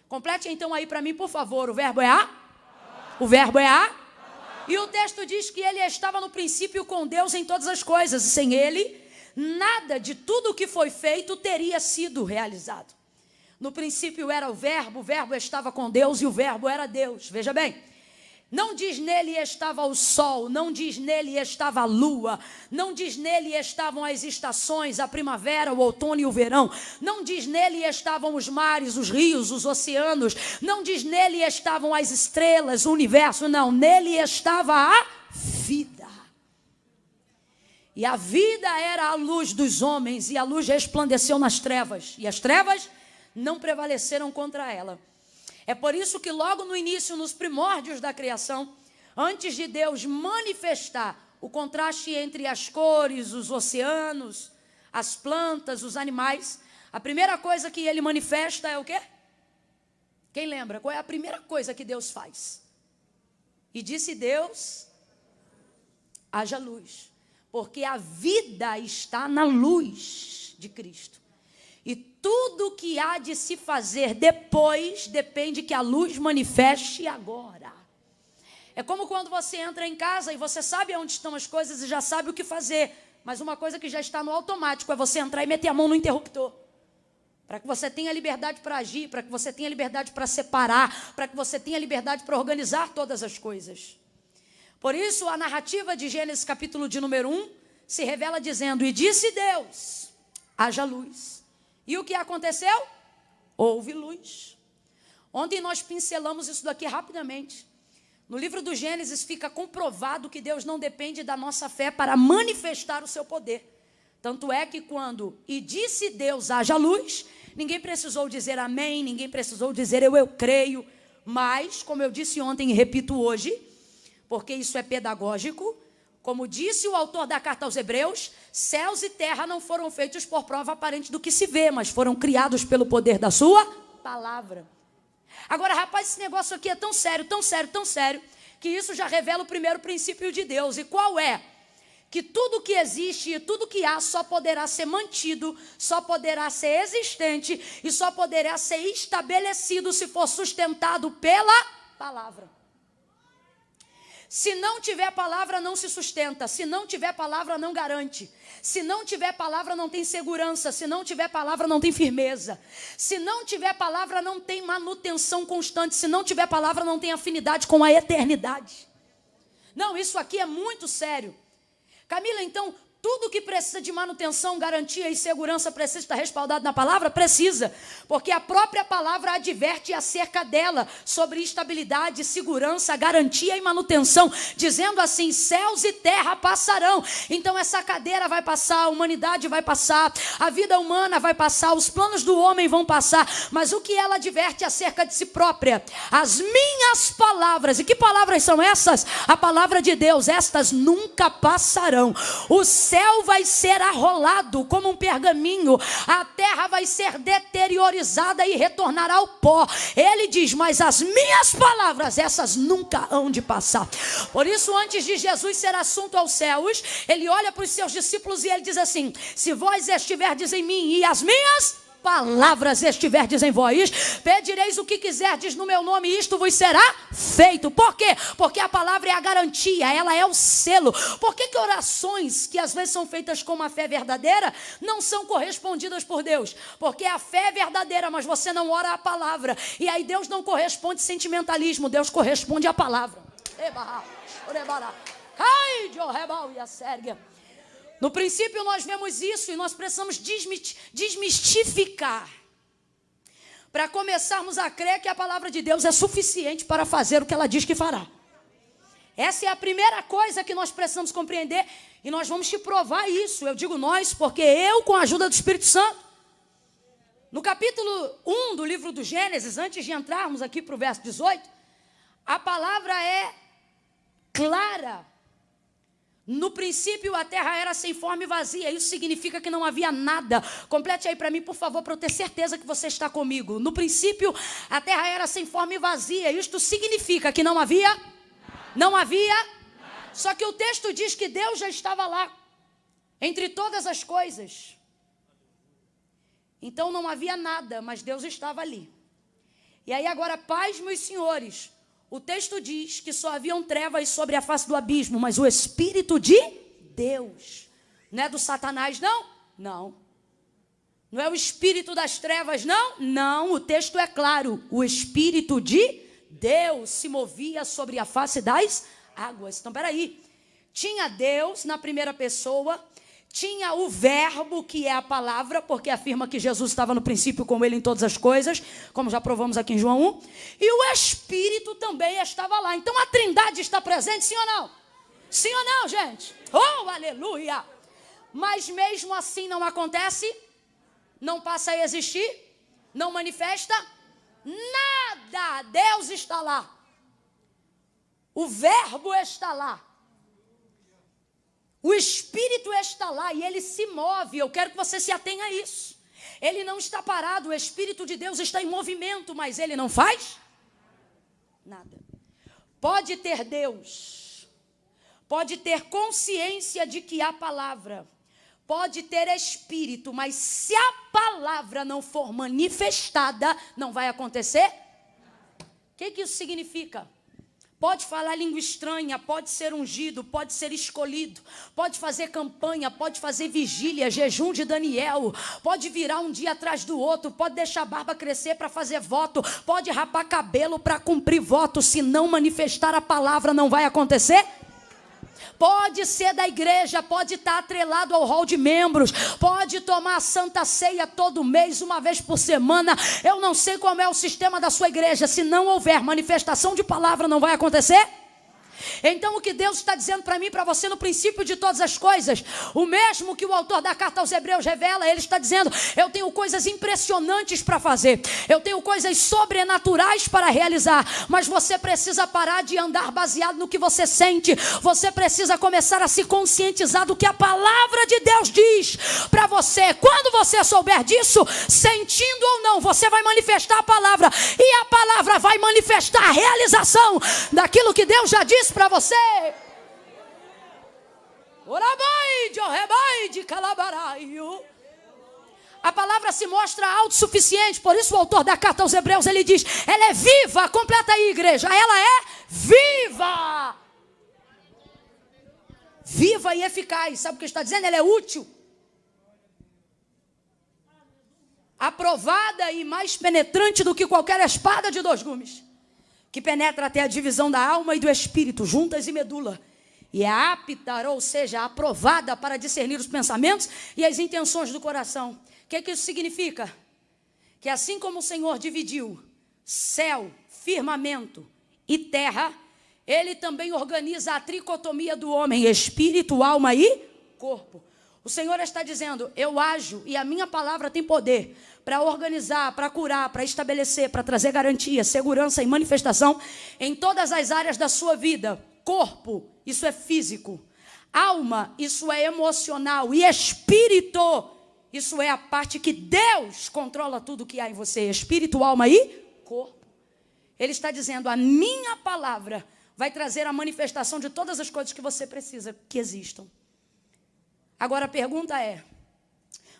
Complete então aí para mim, por favor. O verbo é a? O verbo é a? E o texto diz que ele estava no princípio com Deus em todas as coisas, e sem ele, nada de tudo o que foi feito teria sido realizado. No princípio era o verbo estava com Deus e o verbo era Deus. Veja bem. Não diz nele estava o sol, não diz nele estava a lua, não diz nele estavam as estações, a primavera, o outono e o verão, não diz nele estavam os mares, os rios, os oceanos, não diz nele estavam as estrelas, o universo, não, nele estava a vida. E a vida era a luz dos homens, e a luz resplandeceu nas trevas, e as trevas não prevaleceram contra ela. É por isso que logo no início, nos primórdios da criação, antes de Deus manifestar o contraste entre as cores, os oceanos, as plantas, os animais, a primeira coisa que ele manifesta é o quê? Quem lembra? Qual é a primeira coisa que Deus faz? E disse Deus, haja luz, porque a vida está na luz de Cristo. E tudo que há de se fazer depois depende que a luz manifeste agora. É como quando você entra em casa e você sabe onde estão as coisas e já sabe o que fazer. Mas uma coisa que já está no automático é você entrar e meter a mão no interruptor. Para que você tenha liberdade para agir, para que você tenha liberdade para separar, para que você tenha liberdade para organizar todas as coisas. Por isso, a narrativa de Gênesis capítulo de número 1 se revela dizendo, e disse Deus, haja luz. E o que aconteceu? Houve luz. Ontem nós pincelamos isso daqui rapidamente. No livro do Gênesis fica comprovado que Deus não depende da nossa fé para manifestar o seu poder. Tanto é que quando, e disse Deus, haja luz, ninguém precisou dizer amém, ninguém precisou dizer eu creio. Mas, como eu disse ontem e repito hoje, porque isso é pedagógico, como disse o autor da carta aos Hebreus, céus e terra não foram feitos por prova aparente do que se vê, mas foram criados pelo poder da sua palavra. Agora, rapaz, esse negócio aqui é tão sério, tão sério, tão sério, que isso já revela o primeiro princípio de Deus. E qual é? Que tudo que existe e tudo que há só poderá ser mantido, só poderá ser existente e só poderá ser estabelecido se for sustentado pela palavra. Se não tiver palavra, não se sustenta. Se não tiver palavra, não garante. Se não tiver palavra, não tem segurança. Se não tiver palavra, não tem firmeza. Se não tiver palavra, não tem manutenção constante. Se não tiver palavra, não tem afinidade com a eternidade. Não, isso aqui é muito sério. Camila, então, tudo que precisa de manutenção, garantia e segurança precisa estar respaldado na palavra? Precisa, porque a própria palavra adverte acerca dela, sobre estabilidade, segurança, garantia e manutenção, dizendo assim, céus e terra passarão. Então essa cadeira vai passar, a humanidade vai passar, a vida humana vai passar, os planos do homem vão passar, mas o que ela adverte acerca de si própria? As minhas palavras. E que palavras são essas? A palavra de Deus, estas nunca passarão. O céu vai ser arrolado como um pergaminho, a terra vai ser deteriorizada e retornará ao pó. Ele diz, mas as minhas palavras, essas nunca hão de passar. Por isso, antes de Jesus ser assunto aos céus, ele olha para os seus discípulos e ele diz assim, se vós estiverdes em mim e as minhas palavras estiverdes em vós, pedireis o que quiserdes no meu nome e isto vos será feito. Por quê? Porque a palavra é a garantia, ela é o selo. Por que orações que às vezes são feitas com uma fé verdadeira não são correspondidas por Deus? Porque a fé é verdadeira, mas você não ora a palavra. E aí Deus não corresponde sentimentalismo, Deus corresponde à palavra. No princípio nós vemos isso e nós precisamos desmistificar. para começarmos a crer que a palavra de Deus é suficiente para fazer o que ela diz que fará. Essa é a primeira coisa que nós precisamos compreender, e nós vamos te provar isso. Eu digo nós, porque eu, com a ajuda do Espírito Santo, no capítulo 1 do livro do Gênesis, antes de entrarmos aqui para o verso 18, a palavra é clara. No princípio a terra era sem forma e vazia. Isso significa que não havia nada. Complete aí para mim, por favor, para eu ter certeza que você está comigo. No princípio a terra era sem forma e vazia. Isto significa que não havia? Não havia? Só que o texto diz que Deus já estava lá, entre todas as coisas. Então não havia nada, mas Deus estava ali. E aí agora, pais, meus senhores, o texto diz que só haviam trevas sobre a face do abismo, mas o Espírito de Deus. Não é do Satanás, não? Não. Não é o espírito das trevas, não? Não, o texto é claro. O Espírito de Deus se movia sobre a face das águas. Então, peraí. Tinha Deus na primeira pessoa, tinha o verbo, que é a palavra, porque afirma que Jesus estava no princípio com ele em todas as coisas, como já provamos aqui em João 1, e o Espírito também estava lá. Então a Trindade está presente, sim ou não? Sim ou não, gente? Oh, aleluia! Mas mesmo assim não acontece, não passa a existir, não manifesta nada. Deus está lá, o verbo está lá, o Espírito está lá e ele se move. Eu quero que você se atenha a isso. Ele não está parado, o Espírito de Deus está em movimento, mas ele não faz nada. Pode ter Deus, pode ter consciência de que há palavra, pode ter Espírito, mas se a palavra não for manifestada, não vai acontecer. O que isso significa? Pode falar língua estranha, pode ser ungido, pode ser escolhido, pode fazer campanha, pode fazer vigília, jejum de Daniel, pode virar um dia atrás do outro, pode deixar a barba crescer para fazer voto, pode rapar cabelo para cumprir voto. Se não manifestar a palavra, não vai acontecer. Pode ser da igreja, pode estar atrelado ao hall de membros, pode tomar a Santa Ceia todo mês, uma vez por semana. Eu não sei como é o sistema da sua igreja. Se não houver manifestação de palavra, não vai acontecer. Então o que Deus está dizendo para mim e para você no princípio de todas as coisas, o mesmo que o autor da carta aos Hebreus revela, ele está dizendo: eu tenho coisas impressionantes para fazer, eu tenho coisas sobrenaturais para realizar, mas você precisa parar de andar baseado no que você sente. Você precisa começar a se conscientizar do que a palavra de Deus diz para você. Quando você souber disso, sentindo ou não, você vai manifestar a palavra, e a palavra vai manifestar a realização daquilo que Deus já disse para você. A palavra se mostra autossuficiente. Por isso o autor da carta aos Hebreus, ele diz: ela é viva. Completa aí, igreja. Ela é viva. Viva e eficaz. Sabe o que está dizendo? Ela é útil, aprovada e mais penetrante do que qualquer espada de 2 gumes, que penetra até a divisão da alma e do espírito, juntas e medula, e é apta, ou seja, aprovada para discernir os pensamentos e as intenções do coração. O que isso significa? Que assim como o Senhor dividiu céu, firmamento e terra, ele também organiza a tricotomia do homem, espírito, alma e corpo. O Senhor está dizendo: eu ajo e a minha palavra tem poder para organizar, para curar, para estabelecer, para trazer garantia, segurança e manifestação em todas as áreas da sua vida. Corpo, isso é físico. Alma, isso é emocional. E espírito, isso é a parte que Deus controla tudo que há em você. Espírito, alma e corpo. Ele está dizendo: a minha palavra vai trazer a manifestação de todas as coisas que você precisa que existam. Agora a pergunta é: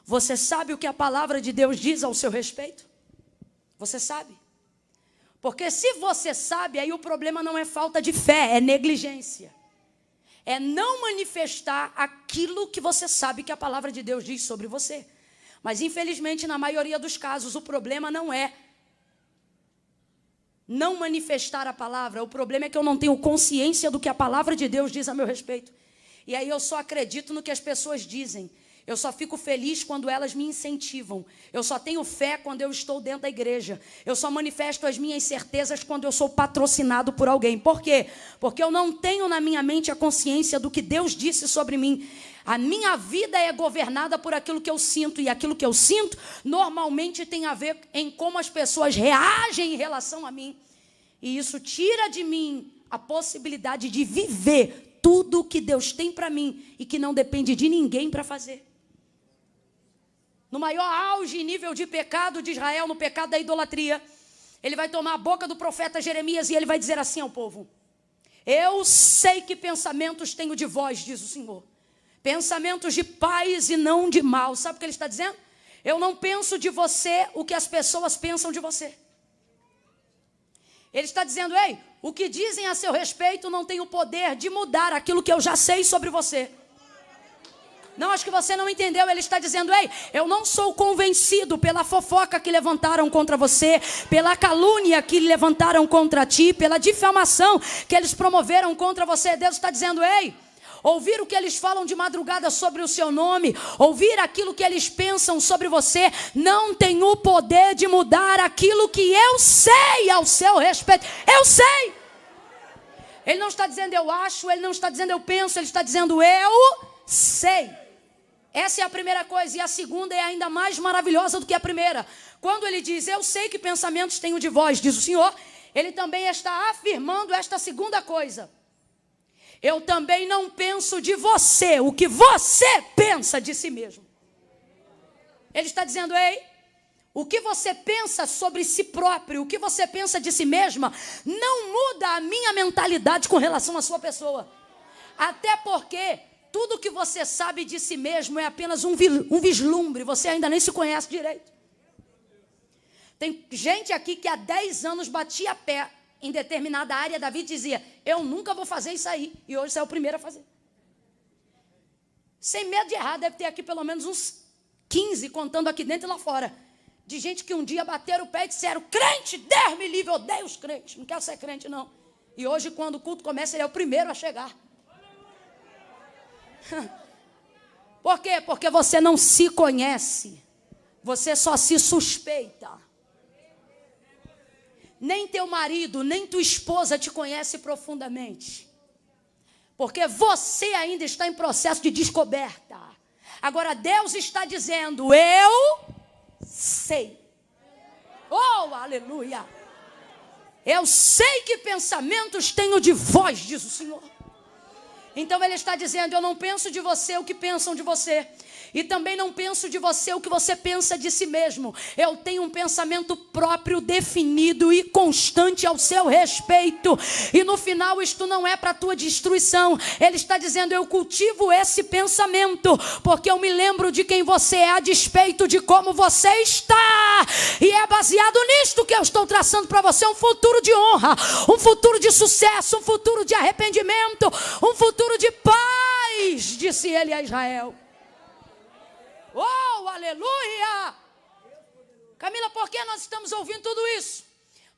você sabe o que a palavra de Deus diz ao seu respeito? Você sabe? Porque se você sabe, aí o problema não é falta de fé, é negligência. É não manifestar aquilo que você sabe que a palavra de Deus diz sobre você. Mas infelizmente, na maioria dos casos, o problema não é não manifestar a palavra. O problema é que eu não tenho consciência do que a palavra de Deus diz a meu respeito. E aí eu só acredito no que as pessoas dizem. Eu só fico feliz quando elas me incentivam. Eu só tenho fé quando eu estou dentro da igreja. Eu só manifesto as minhas certezas quando eu sou patrocinado por alguém. Por quê? Porque eu não tenho na minha mente a consciência do que Deus disse sobre mim. A minha vida é governada por aquilo que eu sinto. E aquilo que eu sinto normalmente tem a ver em como as pessoas reagem em relação a mim. E isso tira de mim a possibilidade de viver tudo o que Deus tem para mim e que não depende de ninguém para fazer. No maior auge e nível de pecado de Israel, no pecado da idolatria, ele vai tomar a boca do profeta Jeremias e ele vai dizer assim ao povo: eu sei que pensamentos tenho de vós, diz o Senhor, pensamentos de paz e não de mal. Sabe o que ele está dizendo? Eu não penso de você o que as pessoas pensam de você. Ele está dizendo: ei, o que dizem a seu respeito não tem o poder de mudar aquilo que eu já sei sobre você. Não, acho que você não entendeu. Ele está dizendo: ei, eu não sou convencido pela fofoca que levantaram contra você, pela calúnia que levantaram contra ti, pela difamação que eles promoveram contra você. Deus está dizendo: ei, ouvir o que eles falam de madrugada sobre o seu nome, ouvir aquilo que eles pensam sobre você, não tem o poder de mudar aquilo que eu sei ao seu respeito. Eu sei. Ele não está dizendo eu acho, ele não está dizendo eu penso, ele está dizendo eu sei. Essa é a primeira coisa. E a segunda é ainda mais maravilhosa do que a primeira. Quando ele diz eu sei que pensamentos tenho de vós, diz o Senhor, ele também está afirmando esta segunda coisa: eu também não penso de você o que você pensa de si mesmo. Ele está dizendo: ei, o que você pensa sobre si próprio, o que você pensa de si mesma, não muda a minha mentalidade com relação à sua pessoa. Até porque tudo que você sabe de si mesmo é apenas um vislumbre. Você ainda nem se conhece direito. Tem gente aqui que há 10 anos batia pé em determinada área da vida e dizia: eu nunca vou fazer isso aí. E hoje você é o primeiro a fazer. Sem medo de errar, deve ter aqui pelo menos uns 15, contando aqui dentro e lá fora, de gente que um dia bateram o pé e disseram: crente, Deus me livre, eu odeio os crentes, não quero ser crente não. E hoje, quando o culto começa, ele é o primeiro a chegar. Por quê? Porque você não se conhece. Você só se suspeita. Nem teu marido, nem tua esposa te conhece profundamente. Porque você ainda está em processo de descoberta. Agora Deus está dizendo: eu sei. Oh, aleluia. Eu sei que pensamentos tenho de vós, diz o Senhor. Então ele está dizendo: eu não penso de você o que pensam de você. E também não penso de você o que você pensa de si mesmo. Eu tenho um pensamento próprio, definido e constante ao seu respeito. E no final isto não é para a tua destruição. Ele está dizendo: eu cultivo esse pensamento, porque eu me lembro de quem você é a despeito de como você está. E é baseado nisto que eu estou traçando para você um futuro de honra, um futuro de sucesso, um futuro de arrependimento, um futuro de paz, disse ele a Israel. Oh, aleluia! Camila, por que nós estamos ouvindo tudo isso?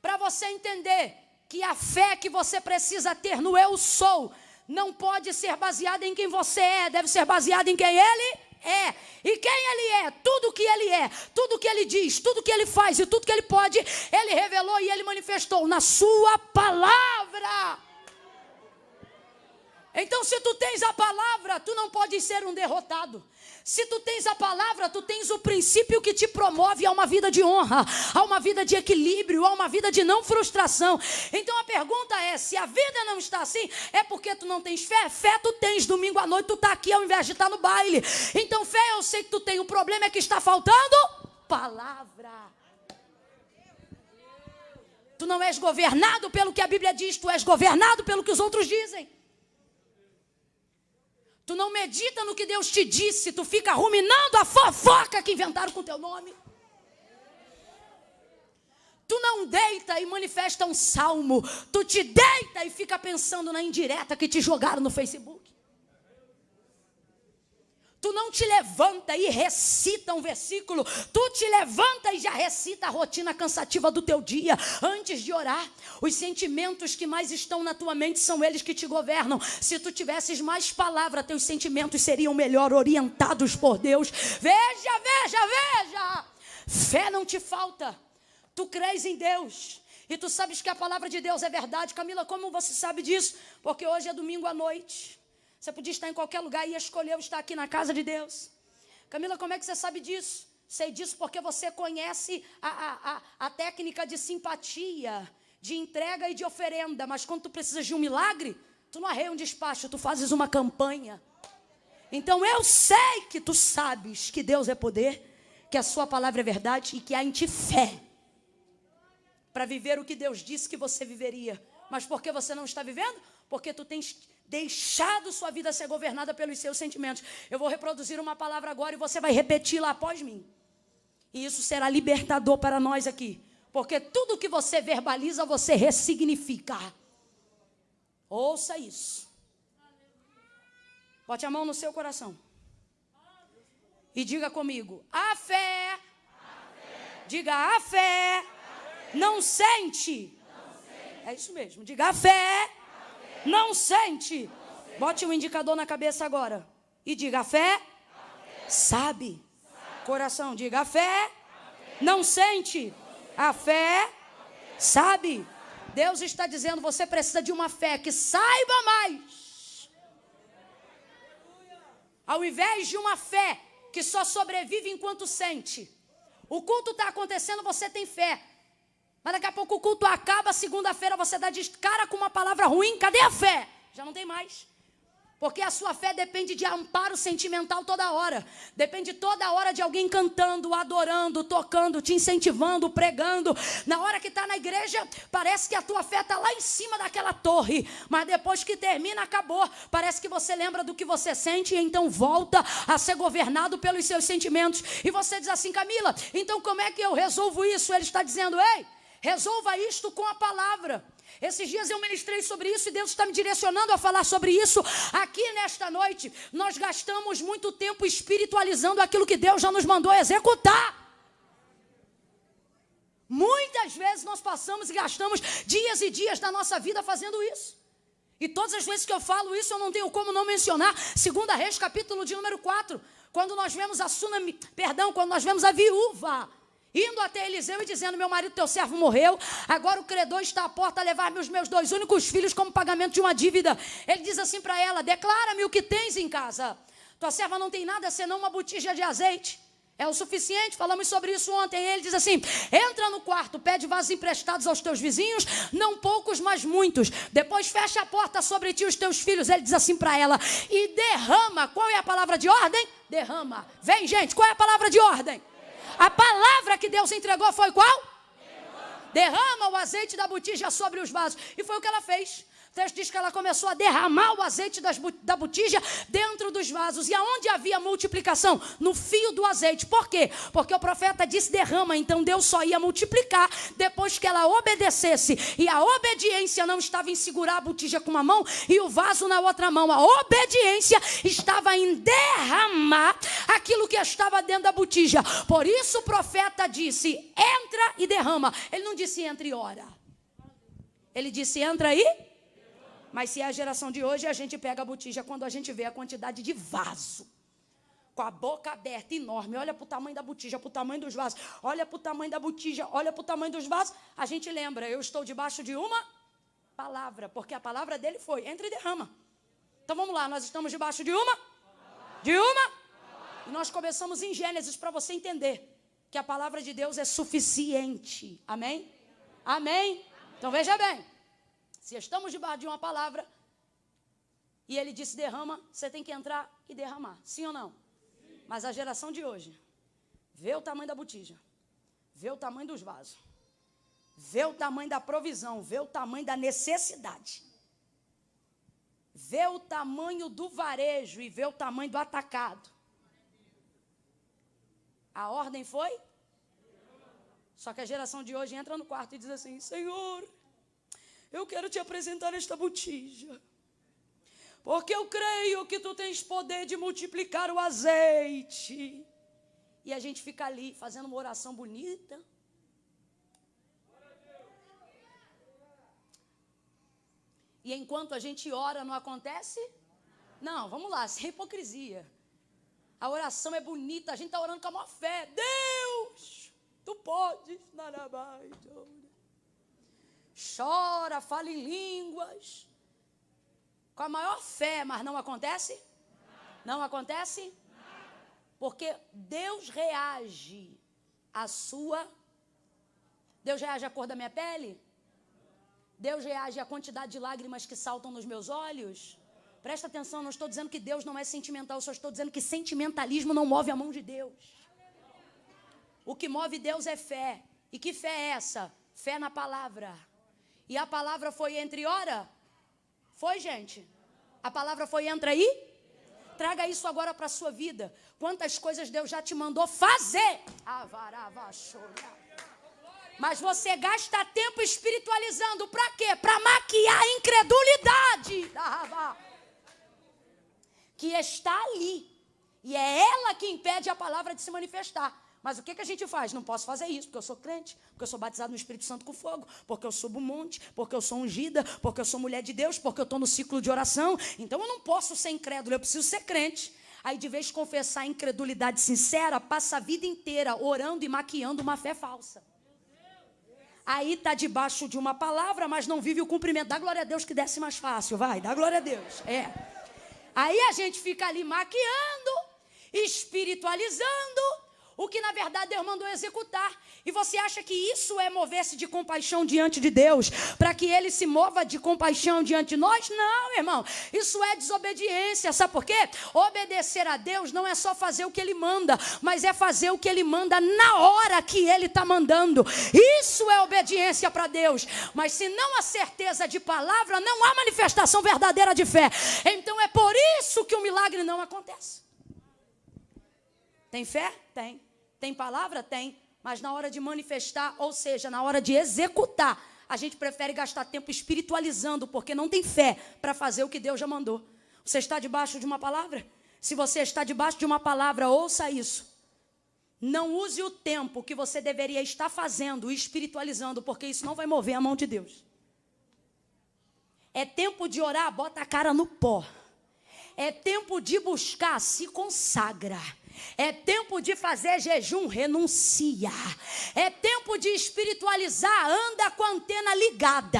Para você entender que a fé que você precisa ter no eu sou não pode ser baseada em quem você é, deve ser baseada em quem ele é. E quem ele é, tudo que ele é, tudo que ele diz, tudo que ele faz e tudo que ele pode, ele revelou e ele manifestou na sua palavra. Então, se tu tens a palavra, tu não podes ser um derrotado. Se tu tens a palavra, tu tens o princípio que te promove a uma vida de honra, a uma vida de equilíbrio, a uma vida de não frustração. Então a pergunta é: se a vida não está assim, é porque tu não tens fé? Fé tu tens, domingo à noite tu está aqui ao invés de estar no baile. Então fé eu sei que tu tem, o problema é que está faltando palavra. Tu não és governado pelo que a Bíblia diz, tu és governado pelo que os outros dizem. Tu não medita no que Deus te disse, tu fica ruminando a fofoca que inventaram com o teu nome. Tu não deita e manifesta um salmo, tu te deita e fica pensando na indireta que te jogaram no Facebook. Tu Tu não te levanta e recita um versículo. Tu te levanta e já recita a rotina cansativa do teu dia antes de orar. Os sentimentos que mais estão na tua mente são eles que te governam. Se tu tivesses mais palavra, teus sentimentos seriam melhor orientados por Deus. Veja, veja, veja. Fé não te falta. Tu crês em Deus. E tu sabes que a palavra de Deus é verdade. Camila, como você sabe disso? Porque hoje é domingo à noite. Você podia estar em qualquer lugar e escolheu estar aqui na casa de Deus. Camila, como é que você sabe disso? Sei disso porque você conhece a técnica de simpatia, de entrega e de oferenda. Mas quando tu precisas de um milagre, tu não arreia um despacho, tu fazes uma campanha. Então eu sei que tu sabes que Deus é poder, que a sua palavra é verdade e que há em ti fé para viver o que Deus disse que você viveria. Mas por que você não está vivendo? Porque tu tens deixado sua vida ser governada pelos seus sentimentos. Eu vou reproduzir uma palavra agora e você vai repeti-la após mim. E isso será libertador para nós aqui. Porque tudo que você verbaliza, você ressignifica. Ouça isso. Bote a mão no seu coração. E diga comigo, a fé. Diga, a fé. Não sente. É isso mesmo. Diga, a fé não sente. Bote um indicador na cabeça agora. E diga, a fé sabe. Coração, diga, a fé não sente. A fé sabe. Deus está dizendo, você precisa de uma fé que saiba mais. Ao invés de uma fé que só sobrevive enquanto sente. O culto está acontecendo, você tem fé. Mas daqui a pouco o culto acaba, segunda-feira você dá de cara com uma palavra ruim. Cadê a fé? Já não tem mais. Porque a sua fé depende de amparo sentimental toda hora. Depende toda hora de alguém cantando, adorando, tocando, te incentivando, pregando. Na hora que está na igreja, parece que a tua fé está lá em cima daquela torre. Mas depois que termina, acabou. Parece que você lembra do que você sente e então volta a ser governado pelos seus sentimentos. E você diz assim, Camila, então como é que eu resolvo isso? Ele está dizendo, ei, resolva isto com a palavra. Esses dias eu ministrei sobre isso e Deus está me direcionando a falar sobre isso. Aqui nesta noite, nós gastamos muito tempo espiritualizando aquilo que Deus já nos mandou executar. Muitas vezes nós passamos e gastamos dias e dias da nossa vida fazendo isso. E todas as vezes que eu falo isso, eu não tenho como não mencionar 2 Reis, capítulo de número 4. Quando nós vemos quando nós vemos a viúva indo até Eliseu e dizendo, meu marido, teu servo morreu, agora o credor está à porta a levar-me os meus 2 únicos filhos como pagamento de uma dívida. Ele diz assim para ela, declara-me o que tens em casa. Tua serva não tem nada senão uma botija de azeite. É o suficiente, falamos sobre isso ontem. Ele diz assim, entra no quarto, pede vasos emprestados aos teus vizinhos, não poucos, mas muitos. Depois fecha a porta sobre ti e os teus filhos. Ele diz assim para ela, e derrama. Qual é a palavra de ordem? Derrama. Vem, gente, qual é a palavra de ordem? A palavra que Deus entregou foi qual? Derrama o azeite da botija sobre os vasos. E foi o que ela fez. O texto diz que ela começou a derramar o azeite da botija dentro dos vasos. E aonde havia multiplicação? No fio do azeite. Por quê? Porque o profeta disse derrama. Então Deus só ia multiplicar depois que ela obedecesse. E a obediência não estava em segurar a botija com uma mão e o vaso na outra mão. A obediência estava em derramar aquilo que estava dentro da botija. Por isso o profeta disse, entra e derrama. Ele não disse entra e ora. Ele disse entra e... Mas se é a geração de hoje, a gente pega a botija quando a gente vê a quantidade de vaso. Com a boca aberta, enorme. Olha para o tamanho da botija, para o tamanho dos vasos. Olha para o tamanho da botija, olha para o tamanho dos vasos. A gente lembra, eu estou debaixo de uma palavra. Porque a palavra dele foi, entra e derrama. Então vamos lá, nós estamos debaixo de uma? E nós começamos em Gênesis para você entender que a palavra de Deus é suficiente. Amém? Amém? Então veja bem. Se estamos debaixo de uma palavra e ele disse derrama, você tem que entrar e derramar. Sim ou não? Sim. Mas a geração de hoje vê o tamanho da botija, vê o tamanho dos vasos, vê o tamanho da provisão, vê o tamanho da necessidade, vê o tamanho do varejo e vê o tamanho do atacado. A ordem foi? Só que a geração de hoje entra no quarto e diz assim, Senhor, eu quero te apresentar esta botija, porque eu creio que tu tens poder de multiplicar o azeite. E a gente fica ali fazendo uma oração bonita. E enquanto a gente ora, não acontece? Não, vamos lá, sem hipocrisia. A oração é bonita, a gente está orando com a maior fé. Deus, tu podes. Chora, fala em línguas. Com a maior fé, mas não acontece? Não acontece? Porque Deus reage à sua... Deus reage à cor da minha pele? Deus reage à quantidade de lágrimas que saltam nos meus olhos? Presta atenção, não estou dizendo que Deus não é sentimental, só estou dizendo que sentimentalismo não move a mão de Deus. O que move Deus é fé. E que fé é essa? Fé na palavra. E a palavra foi entre ora? Foi, gente? A palavra foi entra aí? Traga isso agora para a sua vida. Quantas coisas Deus já te mandou fazer? Mas você gasta tempo espiritualizando. Para quê? Para maquiar a incredulidade. Que está ali. E é ela que impede a palavra de se manifestar. Mas o que a gente faz? Não posso fazer isso, porque eu sou crente, porque eu sou batizado no Espírito Santo com fogo, porque eu subo um monte, porque eu sou ungida, porque eu sou mulher de Deus, porque eu estou no ciclo de oração. Então eu não posso ser incrédulo, eu preciso ser crente. Aí de vez de confessar a incredulidade sincera, passa a vida inteira orando e maquiando uma fé falsa. Aí está debaixo de uma palavra, mas não vive o cumprimento. Dá glória a Deus que desce mais fácil, vai, dá glória a Deus. Aí a gente fica ali maquiando, espiritualizando, o que na verdade Deus mandou executar. E você acha que isso é mover-se de compaixão diante de Deus, para que Ele se mova de compaixão diante de nós? Não, irmão, isso é desobediência. Sabe por quê? Obedecer a Deus não é só fazer o que Ele manda, mas é fazer o que Ele manda na hora que Ele está mandando. Isso é obediência para Deus. Mas se não há certeza de palavra, não há manifestação verdadeira de fé. Então é por isso que o milagre não acontece. Tem fé? Tem. Tem palavra? Tem. Mas na hora de manifestar, ou seja, na hora de executar, a gente prefere gastar tempo espiritualizando, porque não tem fé para fazer o que Deus já mandou. Você está debaixo de uma palavra? Se você está debaixo de uma palavra, ouça isso. Não use o tempo que você deveria estar fazendo, espiritualizando, porque isso não vai mover a mão de Deus. É tempo de orar, bota a cara no pó. É tempo de buscar, se consagra. É tempo de fazer jejum, renuncia. É tempo de espiritualizar, anda com a antena ligada.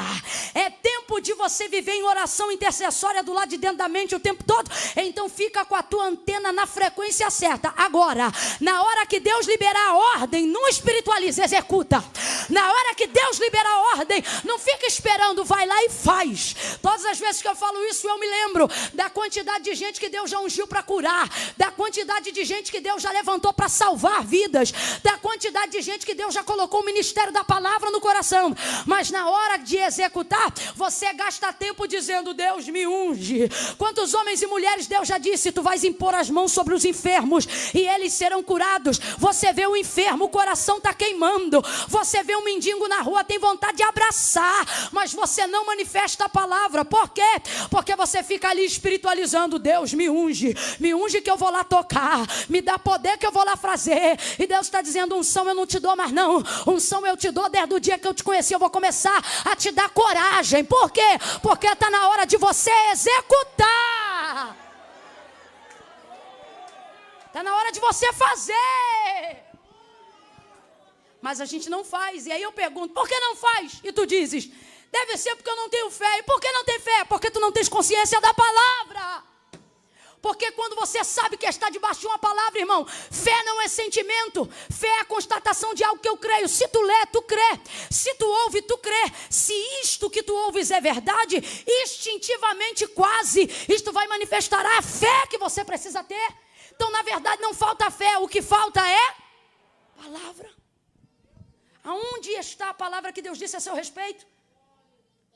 É tempo de você viver em oração intercessória do lado de dentro da mente o tempo todo. Então fica com a tua antena na frequência certa. Agora, na hora que Deus liberar a ordem, não espiritualiza, executa. Na hora que Deus liberar a ordem, não fica esperando, vai lá e faz. Todas as vezes que eu falo isso, eu me lembro da quantidade de gente que Deus já ungiu para curar, da quantidade de gente que Deus já levantou para salvar vidas, da quantidade de gente que Deus já colocou o ministério da palavra no coração. Mas na hora de executar, você gasta tempo dizendo, Deus me unge. Quantos homens e mulheres Deus já disse, tu vais impor as mãos sobre os enfermos e eles serão curados. Você vê o enfermo, o coração está queimando. Você vê um mendigo na rua, tem vontade de abraçar, mas você não manifesta a palavra. Por quê? Porque você fica ali espiritualizando, Deus me unge que eu vou lá tocar, me dá poder que eu vou lá fazer. E Deus está dizendo, unção eu não te dou mais não, unção eu te dou desde o dia que eu te conheci. Eu vou começar a te dar coragem. Por quê? Porque está na hora de você executar. Está na hora de você fazer. Mas a gente não faz. E aí eu pergunto, por que não faz? E tu dizes, deve ser porque eu não tenho fé. E por que não tem fé? Porque tu não tens consciência da palavra. Porque quando você sabe que está debaixo de uma palavra, irmão, fé não é sentimento, fé é a constatação de algo que eu creio. Se tu lê, tu crê. Se tu ouve, tu crê. Se isto que tu ouves é verdade, instintivamente quase, isto vai manifestar a fé que você precisa ter. Então, na verdade, não falta fé, o que falta é palavra. Aonde está a palavra que Deus disse a seu respeito?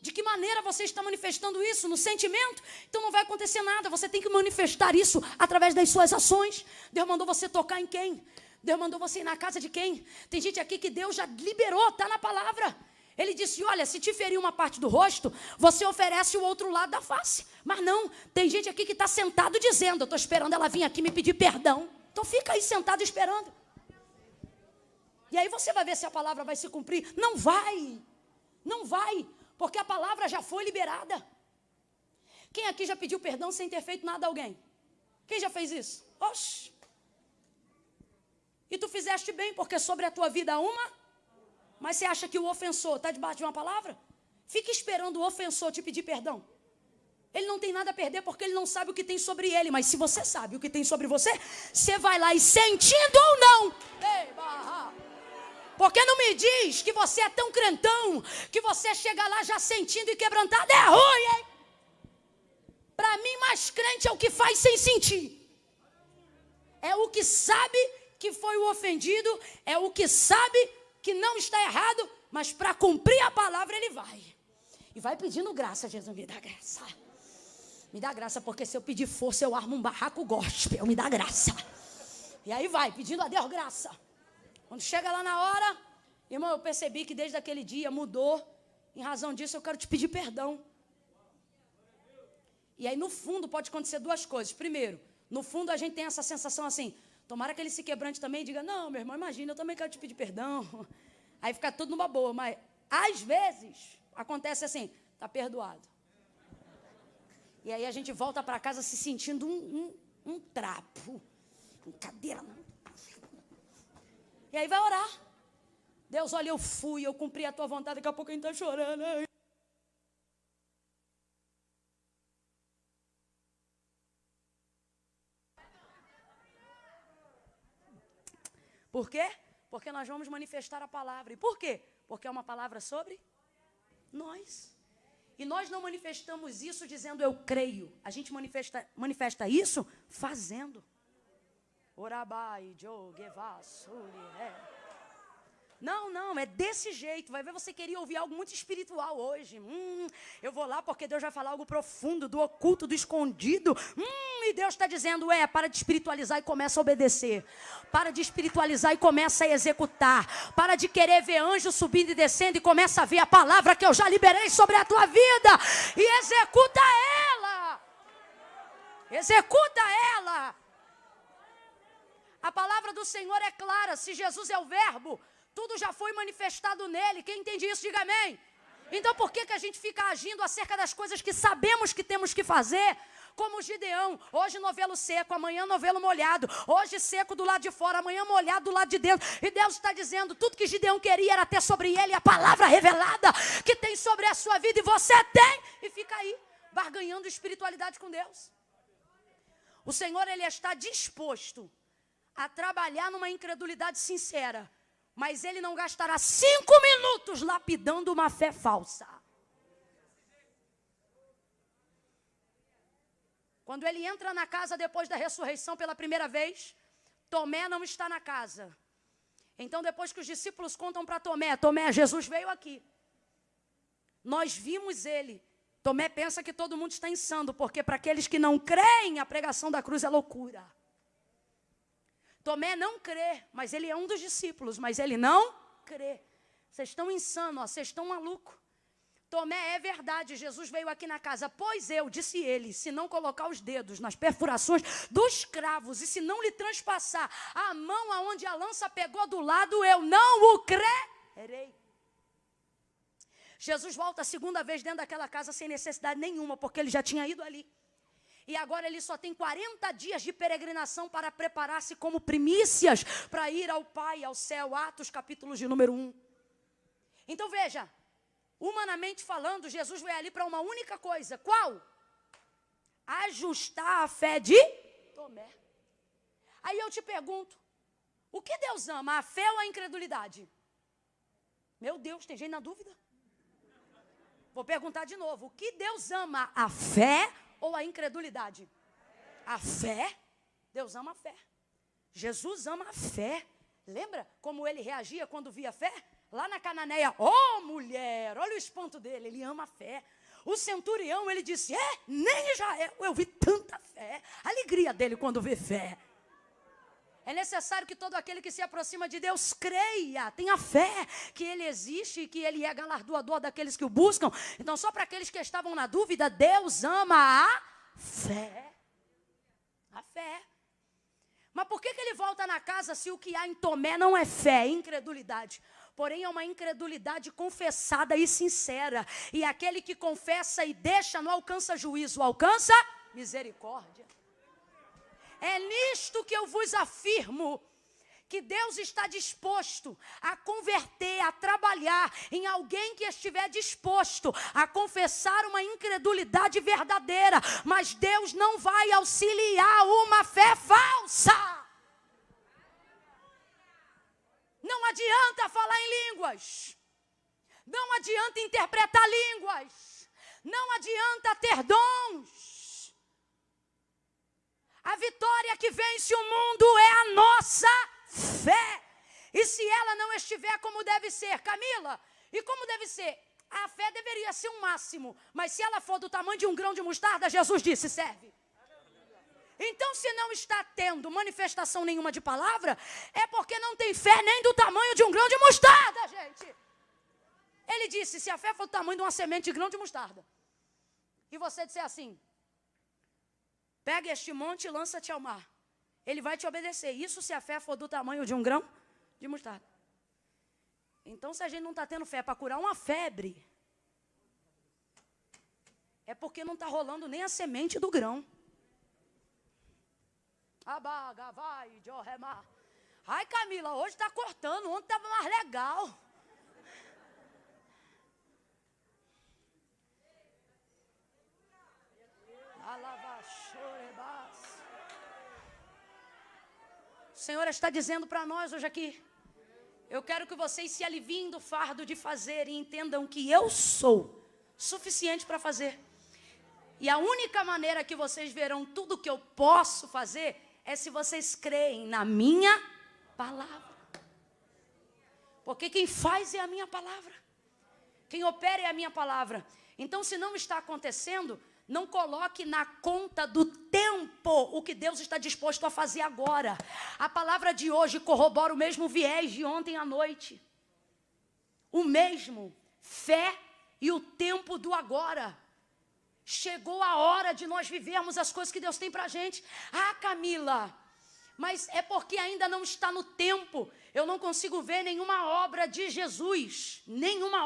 De que maneira você está manifestando isso? No sentimento? Então não vai acontecer nada. Você tem que manifestar isso através das suas ações. Deus mandou você tocar em quem? Deus mandou você ir na casa de quem? Tem gente aqui que Deus já liberou, está na palavra. Ele disse, olha, se te ferir uma parte do rosto, você oferece o outro lado da face. Mas não, tem gente aqui que está sentado dizendo, eu estou esperando ela vir aqui me pedir perdão. Então fica aí sentado esperando. E aí você vai ver se a palavra vai se cumprir. Não vai, não vai, porque a palavra já foi liberada. Quem aqui já pediu perdão sem ter feito nada a alguém? Quem já fez isso? Oxe. E tu fizeste bem, porque sobre a tua vida há uma... Mas você acha que o ofensor está debaixo de uma palavra? Fica esperando o ofensor te pedir perdão. Ele não tem nada a perder porque ele não sabe o que tem sobre ele. Mas se você sabe o que tem sobre você, você vai lá e sentindo ou não. Ei, barra. Porque não me diz que você é tão crentão, que você chega lá já sentindo e quebrantado. É ruim, hein? Para mim, mais crente é o que faz sem sentir. É o que sabe que foi o ofendido. É o que sabe que não está errado, mas para cumprir a palavra ele vai. E vai pedindo graça, Jesus, me dá graça. Me dá graça, porque se eu pedir força, eu armo um barraco gospel, me dá graça. E aí vai, pedindo a Deus graça. Quando chega lá na hora, irmão, eu percebi que desde aquele dia mudou. Em razão disso, eu quero te pedir perdão. E aí no fundo pode acontecer duas coisas. Primeiro, no fundo a gente tem essa sensação assim, tomara que ele se quebrante também e diga, não, meu irmão, imagina, eu também quero te pedir perdão. Aí fica tudo numa boa, mas às vezes acontece assim, está perdoado. E aí a gente volta para casa se sentindo um trapo. Cadeira. E aí vai orar. Deus, olha, eu fui, eu cumpri a tua vontade, daqui a pouco a gente está chorando. Por quê? Porque nós vamos manifestar a palavra. E por quê? Porque é uma palavra sobre nós. E nós não manifestamos isso dizendo eu creio. A gente manifesta isso fazendo. Orabai, joguevassuri, Não, é desse jeito. Vai ver, você queria ouvir algo muito espiritual hoje. Eu vou lá porque Deus vai falar algo profundo, do oculto, do escondido. E Deus está dizendo, para de espiritualizar e começa a obedecer. Para de espiritualizar e começa a executar. Para de querer ver anjo subindo e descendo e começa a ver a palavra que eu já liberei sobre a tua vida. E executa ela. Executa ela. A palavra do Senhor é clara. Se Jesus é o verbo, tudo já foi manifestado nele. Quem entende isso, diga amém. Então por que a gente fica agindo acerca das coisas que sabemos que temos que fazer? Como Gideão, hoje novelo seco, amanhã novelo molhado. Hoje seco do lado de fora, amanhã molhado do lado de dentro. E Deus está dizendo, tudo que Gideão queria era ter sobre ele a palavra revelada que tem sobre a sua vida. E você tem, e fica aí, barganhando espiritualidade com Deus. O Senhor, Ele está disposto a trabalhar numa incredulidade sincera. Mas Ele não gastará 5 minutos lapidando uma fé falsa. Quando Ele entra na casa depois da ressurreição pela primeira vez, Tomé não está na casa. Então depois que os discípulos contam para Tomé, Jesus veio aqui. Nós vimos Ele. Tomé pensa que todo mundo está insano, porque para aqueles que não creem, a pregação da cruz é loucura. Tomé não crê, mas ele é um dos discípulos, mas ele não crê. Vocês estão insanos, vocês estão malucos. Tomé, é verdade, Jesus veio aqui na casa. Pois eu, disse ele, se não colocar os dedos nas perfurações dos cravos e se não lhe transpassar a mão aonde a lança pegou do lado, eu não o crerei. Jesus volta a segunda vez dentro daquela casa sem necessidade nenhuma, porque ele já tinha ido ali. E agora ele só tem 40 dias de peregrinação para preparar-se como primícias para ir ao Pai, ao céu. Atos, capítulo de número 1. Então veja, humanamente falando, Jesus veio ali para uma única coisa. Qual? Ajustar a fé de Tomé. Aí eu te pergunto, o que Deus ama, a fé ou a incredulidade? Meu Deus, tem gente na dúvida? Vou perguntar de novo, o que Deus ama, a fé ou a incredulidade? A fé. Deus ama a fé. Jesus ama a fé. Lembra como ele reagia quando via fé? Lá na Cananeia, mulher, olha o espanto dele, ele ama a fé. O centurião, ele disse, nem Israel eu vi tanta fé. A alegria dele quando vê fé. É necessário que todo aquele que se aproxima de Deus creia, tenha fé que Ele existe e que Ele é galardoador daqueles que o buscam. Então, só para aqueles que estavam na dúvida, Deus ama a fé. A fé. Mas por que ele volta na casa se o que há em Tomé não é fé, é incredulidade? Porém, é uma incredulidade confessada e sincera. E aquele que confessa e deixa não alcança juízo, alcança misericórdia. É nisto que eu vos afirmo, que Deus está disposto a converter, a trabalhar em alguém que estiver disposto a confessar uma incredulidade verdadeira. Mas Deus não vai auxiliar uma fé falsa. Não adianta falar em línguas. Não adianta interpretar línguas. Não adianta ter dons. A vitória que vence o mundo é a nossa fé. E se ela não estiver como deve ser, Camila, e como deve ser? A fé deveria ser um máximo, mas se ela for do tamanho de um grão de mostarda, Jesus disse, serve. Então, se não está tendo manifestação nenhuma de palavra, é porque não tem fé nem do tamanho de um grão de mostarda, gente. Ele disse, se a fé for do tamanho de uma semente de grão de mostarda, e você disser assim, pega este monte e lança-te ao mar, ele vai te obedecer. Isso se a fé for do tamanho de um grão de mostarda. Então, se a gente não está tendo fé para curar uma febre, é porque não está rolando nem a semente do grão. Ai, Camila, hoje está cortando, ontem estava mais legal. O Senhor está dizendo para nós hoje aqui, eu quero que vocês se aliviem do fardo de fazer e entendam que eu sou suficiente para fazer. E a única maneira que vocês verão tudo que eu posso fazer é se vocês creem na minha palavra. Porque quem faz é a minha palavra. Quem opera é a minha palavra. Então, se não está acontecendo, não coloque na conta do tempo o que Deus está disposto a fazer agora. A palavra de hoje corrobora o mesmo viés de ontem à noite. O mesmo, fé e o tempo do agora. Chegou a hora de nós vivermos as coisas que Deus tem para a gente. Ah, Camila, mas é porque ainda não está no tempo. Eu não consigo ver nenhuma obra de Jesus, nenhuma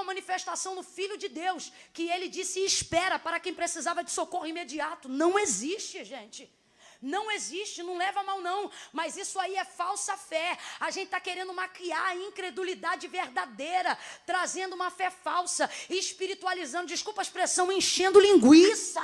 manifestação no Filho de Deus, que ele disse espera para quem precisava de socorro imediato. Não existe, gente. Não existe, não leva a mal não, mas isso aí é falsa fé. A gente está querendo maquiar a incredulidade verdadeira, trazendo uma fé falsa, espiritualizando, desculpa a expressão, enchendo linguiça,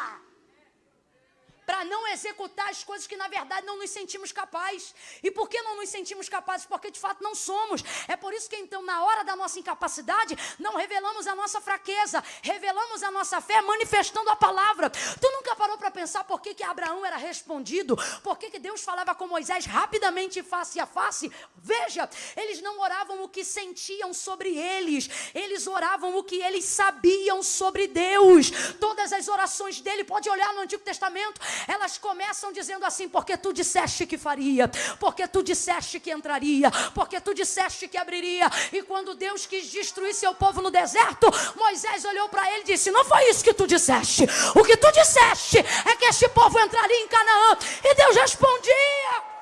para não executar as coisas que na verdade não nos sentimos capazes. E por que não nos sentimos capazes? Porque de fato não somos. É por isso que então na hora da nossa incapacidade não revelamos a nossa fraqueza, revelamos a nossa fé manifestando a palavra. Tu nunca parou para pensar por que Abraão era respondido? Por que Deus falava com Moisés rapidamente face a face? Veja, eles não oravam o que sentiam sobre eles, eles oravam o que eles sabiam sobre Deus. Todas as orações dele, pode olhar no Antigo Testamento, elas começam dizendo assim, porque tu disseste que faria, porque tu disseste que entraria, porque tu disseste que abriria. E quando Deus quis destruir seu povo no deserto, Moisés olhou para ele e disse, não foi isso que tu disseste, o que tu disseste é que este povo entraria em Canaã. E Deus respondia.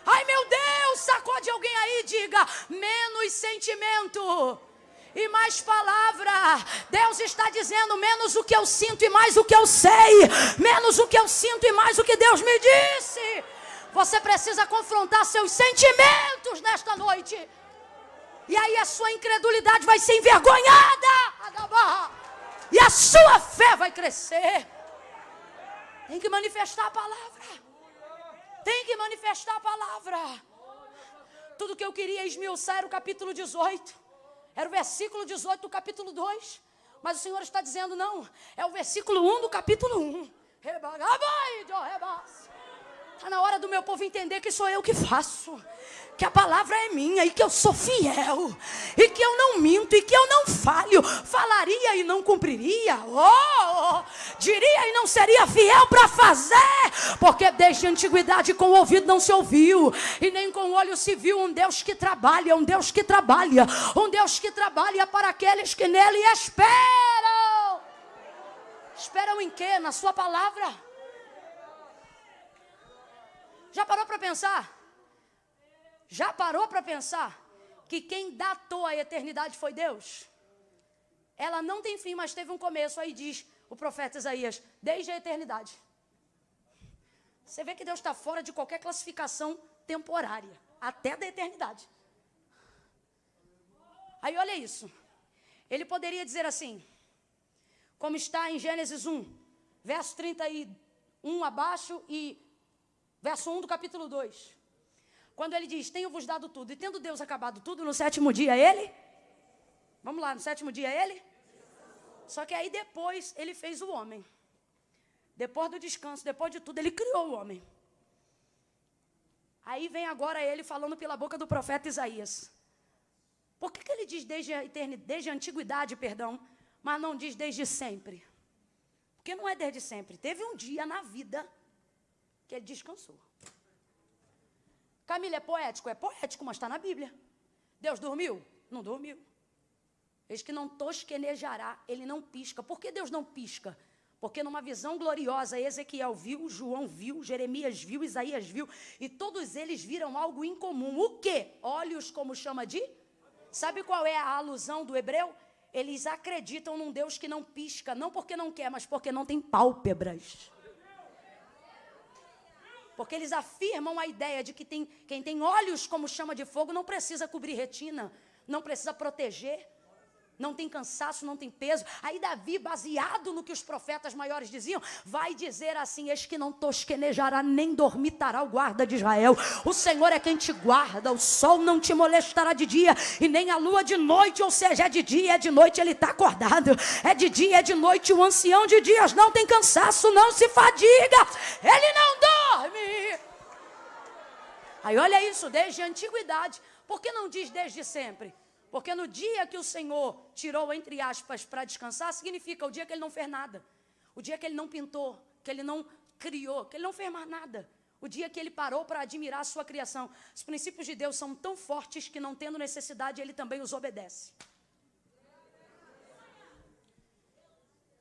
Ai meu Deus, sacode alguém aí e diga, menos sentimento e mais palavra. Deus está dizendo, menos o que eu sinto e mais o que eu sei, menos o que eu sinto e mais o que Deus me disse. Você precisa confrontar seus sentimentos nesta noite, e aí a sua incredulidade vai ser envergonhada, e a sua fé vai crescer. Tem que manifestar a palavra, tem que manifestar a palavra. Tudo que eu queria esmiuçar era o capítulo 18, era o versículo 18 do capítulo 2. Mas o Senhor está dizendo, não, é o versículo 1 do capítulo 1. Está na hora do meu povo entender que sou eu que faço, que a palavra é minha e que eu sou fiel, e que eu não minto e que eu não falho. Falaria e não cumpriria, diria e não seria fiel para fazer, porque desde a antiguidade com o ouvido não se ouviu e nem com o olho se viu um Deus que trabalha, um Deus que trabalha, um Deus que trabalha para aqueles que nele esperam. Esperam em quê? Na sua palavra. Já parou para pensar? Já parou para pensar que quem datou a eternidade foi Deus? Ela não tem fim, mas teve um começo. Aí diz o profeta Isaías, desde a eternidade. Você vê que Deus está fora de qualquer classificação temporária, até da eternidade. Aí olha isso. Ele poderia dizer assim, como está em Gênesis 1, verso 31 abaixo e verso 1 do capítulo 2. Quando ele diz, tenho-vos dado tudo, e tendo Deus acabado tudo, no sétimo dia ele? Vamos lá, no sétimo dia ele? Só que aí depois ele fez o homem. Depois do descanso, depois de tudo, ele criou o homem. Aí vem agora ele falando pela boca do profeta Isaías. Por que ele diz desde a eternidade, desde a antiguidade, mas não diz desde sempre? Porque não é desde sempre. Teve um dia na vida que ele descansou. Camila, é poético? É poético, mas está na Bíblia. Deus dormiu? Não dormiu. Eis que não tosquenejará, ele não pisca. Por que Deus não pisca? Porque numa visão gloriosa, Ezequiel viu, João viu, Jeremias viu, Isaías viu, e todos eles viram algo incomum. O quê? Olhos, como chama de? Sabe qual é a alusão do hebreu? Eles acreditam num Deus que não pisca, não porque não quer, mas porque não tem pálpebras. Porque eles afirmam a ideia de que quem tem olhos como chama de fogo não precisa cobrir retina, não precisa proteger, não tem cansaço, não tem peso. Aí Davi, baseado no que os profetas maiores diziam, vai dizer assim, eis que não tosquenejará, nem dormitará o guarda de Israel. O Senhor é quem te guarda, o sol não te molestará de dia, e nem a lua de noite, ou seja, é de dia, é de noite, ele está acordado. É de dia, é de noite, o ancião de dias não tem cansaço, não se fadiga, ele não dorme. Aí olha isso, desde a antiguidade. Por que não diz desde sempre? Porque no dia que o Senhor tirou, entre aspas, para descansar, significa o dia que ele não fez nada. O dia que ele não pintou, que ele não criou, que ele não fez mais nada. O dia que ele parou para admirar a sua criação. Os princípios de Deus são tão fortes que, não tendo necessidade, ele também os obedece.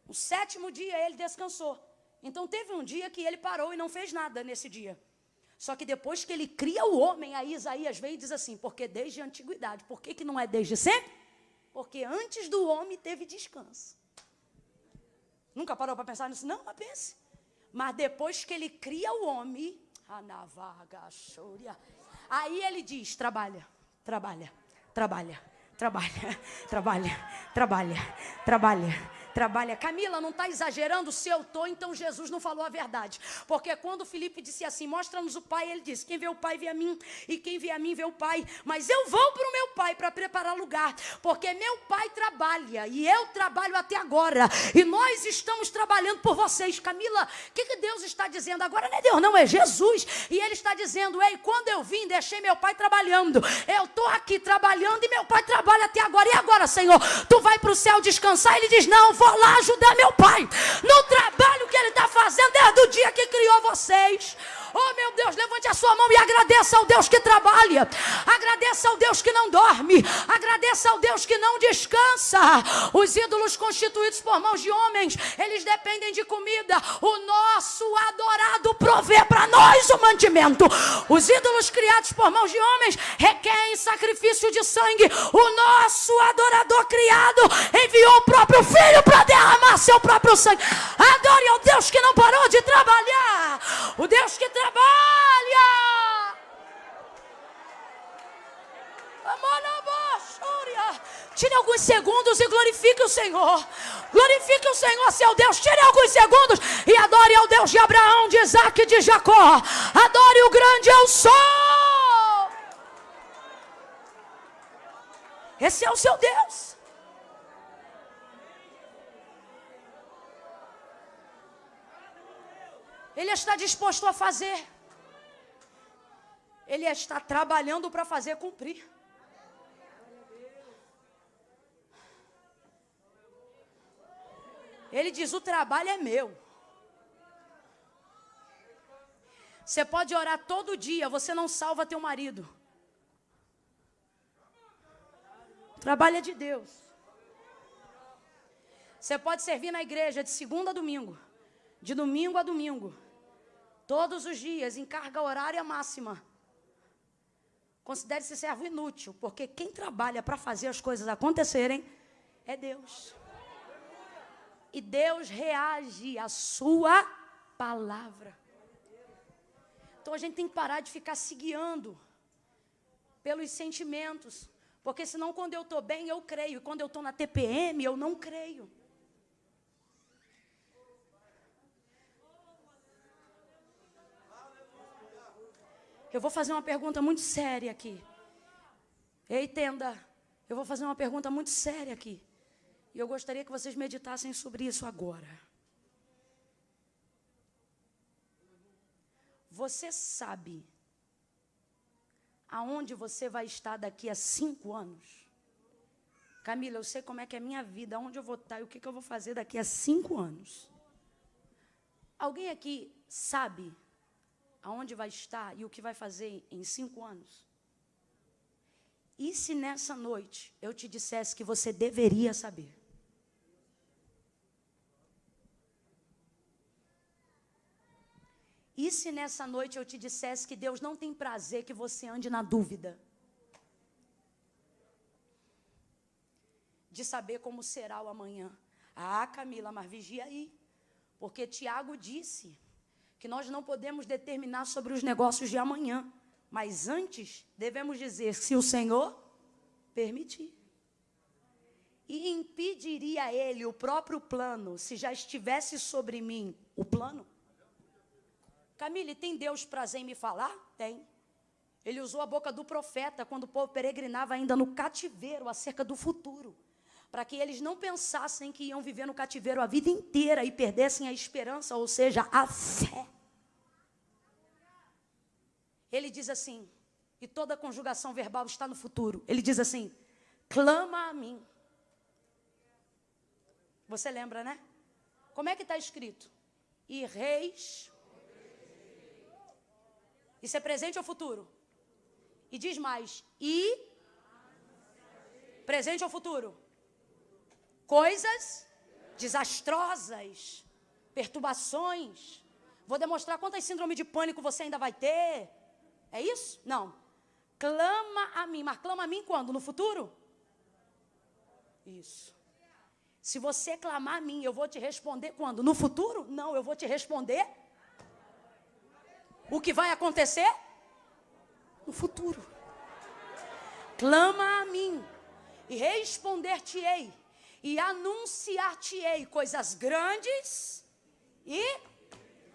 O sétimo dia ele descansou. Então teve um dia que ele parou e não fez nada nesse dia. Só que depois que ele cria o homem, aí Isaías vem e diz assim, porque desde a antiguidade. Por que não é desde sempre? Porque antes do homem teve descanso. Nunca parou para pensar nisso? Não, mas pense. Mas depois que ele cria o homem, aí ele diz, trabalha, trabalha, trabalha, trabalha, trabalha, trabalha, trabalha. Trabalha. Camila, não está exagerando? Se eu estou, então Jesus não falou a verdade. Porque quando Filipe disse assim, mostra-nos o Pai, ele disse, quem vê o Pai vê a mim, e quem vê a mim vê o Pai. Mas eu vou para o meu Pai para preparar lugar, porque meu Pai trabalha, e eu trabalho até agora, e nós estamos trabalhando por vocês. Camila, o que Deus está dizendo? Agora não é Deus, não, é Jesus. E ele está dizendo, ei, quando eu vim, deixei meu Pai trabalhando. Eu estou aqui trabalhando e meu Pai trabalha até agora. E agora, Senhor, tu vai para o céu descansar? Ele diz, não, vou lá ajudar meu Pai no trabalho que ele está fazendo desde o dia que criou vocês. Oh meu Deus, levante a sua mão e agradeça ao Deus que trabalha, agradeça ao Deus que não dorme, agradeça ao Deus que não descansa. Os ídolos constituídos por mãos de homens, eles dependem de comida. O nosso adorado provê para nós o mantimento. Os ídolos criados por mãos de homens requerem sacrifício de sangue. O nosso adorador criado enviou o próprio Filho para derramar seu próprio sangue. Adore ao Deus que não parou de trabalhar, o Deus que trabalha. Tire alguns segundos e glorifique o Senhor. Glorifique o Senhor, seu Deus. Tire alguns segundos e adore ao Deus de Abraão, de Isaac e de Jacó. Adore o grande eu sou. Esse é o seu Deus. Ele está disposto a fazer. Ele está trabalhando para fazer cumprir. Ele diz, o trabalho é meu. Você pode orar todo dia, você não salva teu marido. O trabalho é de Deus. Você pode servir na igreja de segunda a domingo, de domingo a domingo, todos os dias, em carga horária máxima. Considere-se servo inútil, porque quem trabalha para fazer as coisas acontecerem é Deus. E Deus reage à sua palavra. Então a gente tem que parar de ficar se guiando pelos sentimentos. Porque senão quando eu estou bem eu creio. E quando eu estou na TPM eu não creio. Eu vou fazer uma pergunta muito séria aqui. Ei, tenda, eu vou fazer uma pergunta muito séria aqui. E eu gostaria que vocês meditassem sobre isso agora. Você sabe aonde você vai estar daqui a 5 anos? Camila, eu sei como é que é a minha vida, aonde eu vou estar e o que eu vou fazer daqui a 5 anos. Alguém aqui sabe aonde vai estar e o que vai fazer em 5 anos? E se nessa noite eu te dissesse que você deveria saber? E se nessa noite eu te dissesse que Deus não tem prazer que você ande na dúvida de saber como será o amanhã? Ah, Camila, mas vigia aí, porque Tiago disse que nós não podemos determinar sobre os negócios de amanhã, mas antes devemos dizer se o Senhor permitir. E impediria ele o próprio plano se já estivesse sobre mim o plano? Camille, tem Deus prazer em me falar? Tem. Ele usou a boca do profeta quando o povo peregrinava ainda no cativeiro acerca do futuro, para que eles não pensassem que iam viver no cativeiro a vida inteira e perdessem a esperança, ou seja, a fé. Ele diz assim, e toda conjugação verbal está no futuro, ele diz assim, clama a mim. Você lembra, né? Como é que está escrito? E reis... Isso é presente ou futuro? E diz mais, e presente ou futuro? Coisas desastrosas, perturbações. Vou demonstrar quantas síndromes de pânico você ainda vai ter. É isso? Não. Clama a mim. Mas clama a mim quando? No futuro? Isso. Se você clamar a mim, eu vou te responder quando? No futuro? Não, eu vou te responder o que vai acontecer no futuro. Clama a mim e responder-te-ei e anunciar-te-ei coisas grandes e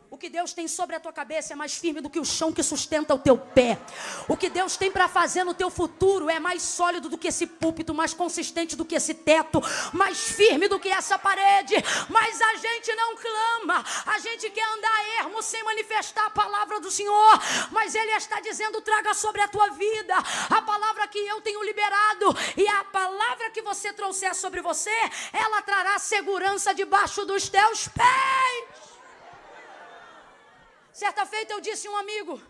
o que Deus tem sobre a tua cabeça é mais firme do que o chão que sustenta o teu pé. O que Deus tem para fazer no teu futuro é mais sólido do que esse púlpito, mais consistente do que esse teto, mais firme do que essa parede. Mas a gente não clama, a gente quer andar ermo sem manifestar a palavra do Senhor. Mas Ele está dizendo, traga sobre a tua vida a palavra que eu tenho liberado. E a palavra que você trouxer sobre você, ela trará segurança debaixo dos teus pés. Certa feita eu disse a um amigo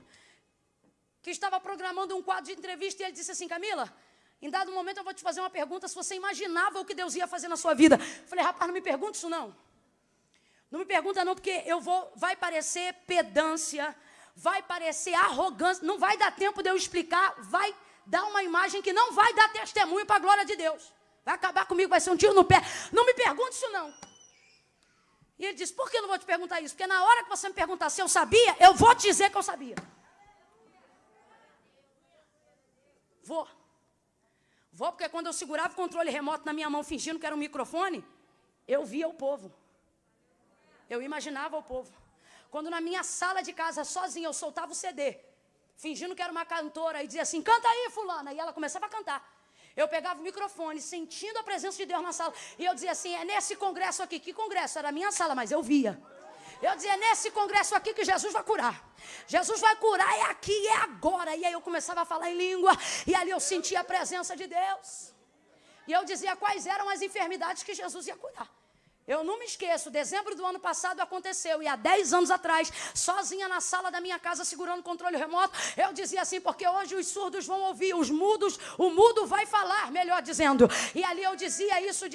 que estava programando um quadro de entrevista e ele disse assim, Camila, em dado momento eu vou te fazer uma pergunta se você imaginava o que Deus ia fazer na sua vida. Eu falei, rapaz, não me pergunte isso não. Não me pergunta não, porque vai parecer pedância, vai parecer arrogância, não vai dar tempo de eu explicar, vai dar uma imagem que não vai dar testemunho para a glória de Deus. Vai acabar comigo, vai ser um tiro no pé. Não me pergunte isso não. E ele disse, por que eu não vou te perguntar isso? Porque na hora que você me perguntar se eu sabia, eu vou te dizer que eu sabia. Vou porque quando eu segurava o controle remoto na minha mão, fingindo que era um microfone, eu via o povo. Eu imaginava o povo. Quando na minha sala de casa, sozinha, eu soltava o CD, fingindo que era uma cantora, e dizia assim, canta aí, fulana. E ela começava a cantar. Eu pegava o microfone, sentindo a presença de Deus na sala, e eu dizia assim, é nesse congresso aqui. Que congresso? Era a minha sala, mas eu via. Eu dizia, é nesse congresso aqui que Jesus vai curar. Jesus vai curar, é aqui, é agora. agora. E aí eu começava a falar em língua, e ali eu sentia a presença de Deus. E eu dizia quais eram as enfermidades que Jesus ia curar. Eu não me esqueço, dezembro do ano passado aconteceu, e há 10 anos atrás, sozinha na sala da minha casa, segurando o controle remoto, eu dizia assim, porque hoje os surdos vão ouvir, os mudos, o mudo vai falar, melhor dizendo. E ali eu dizia isso,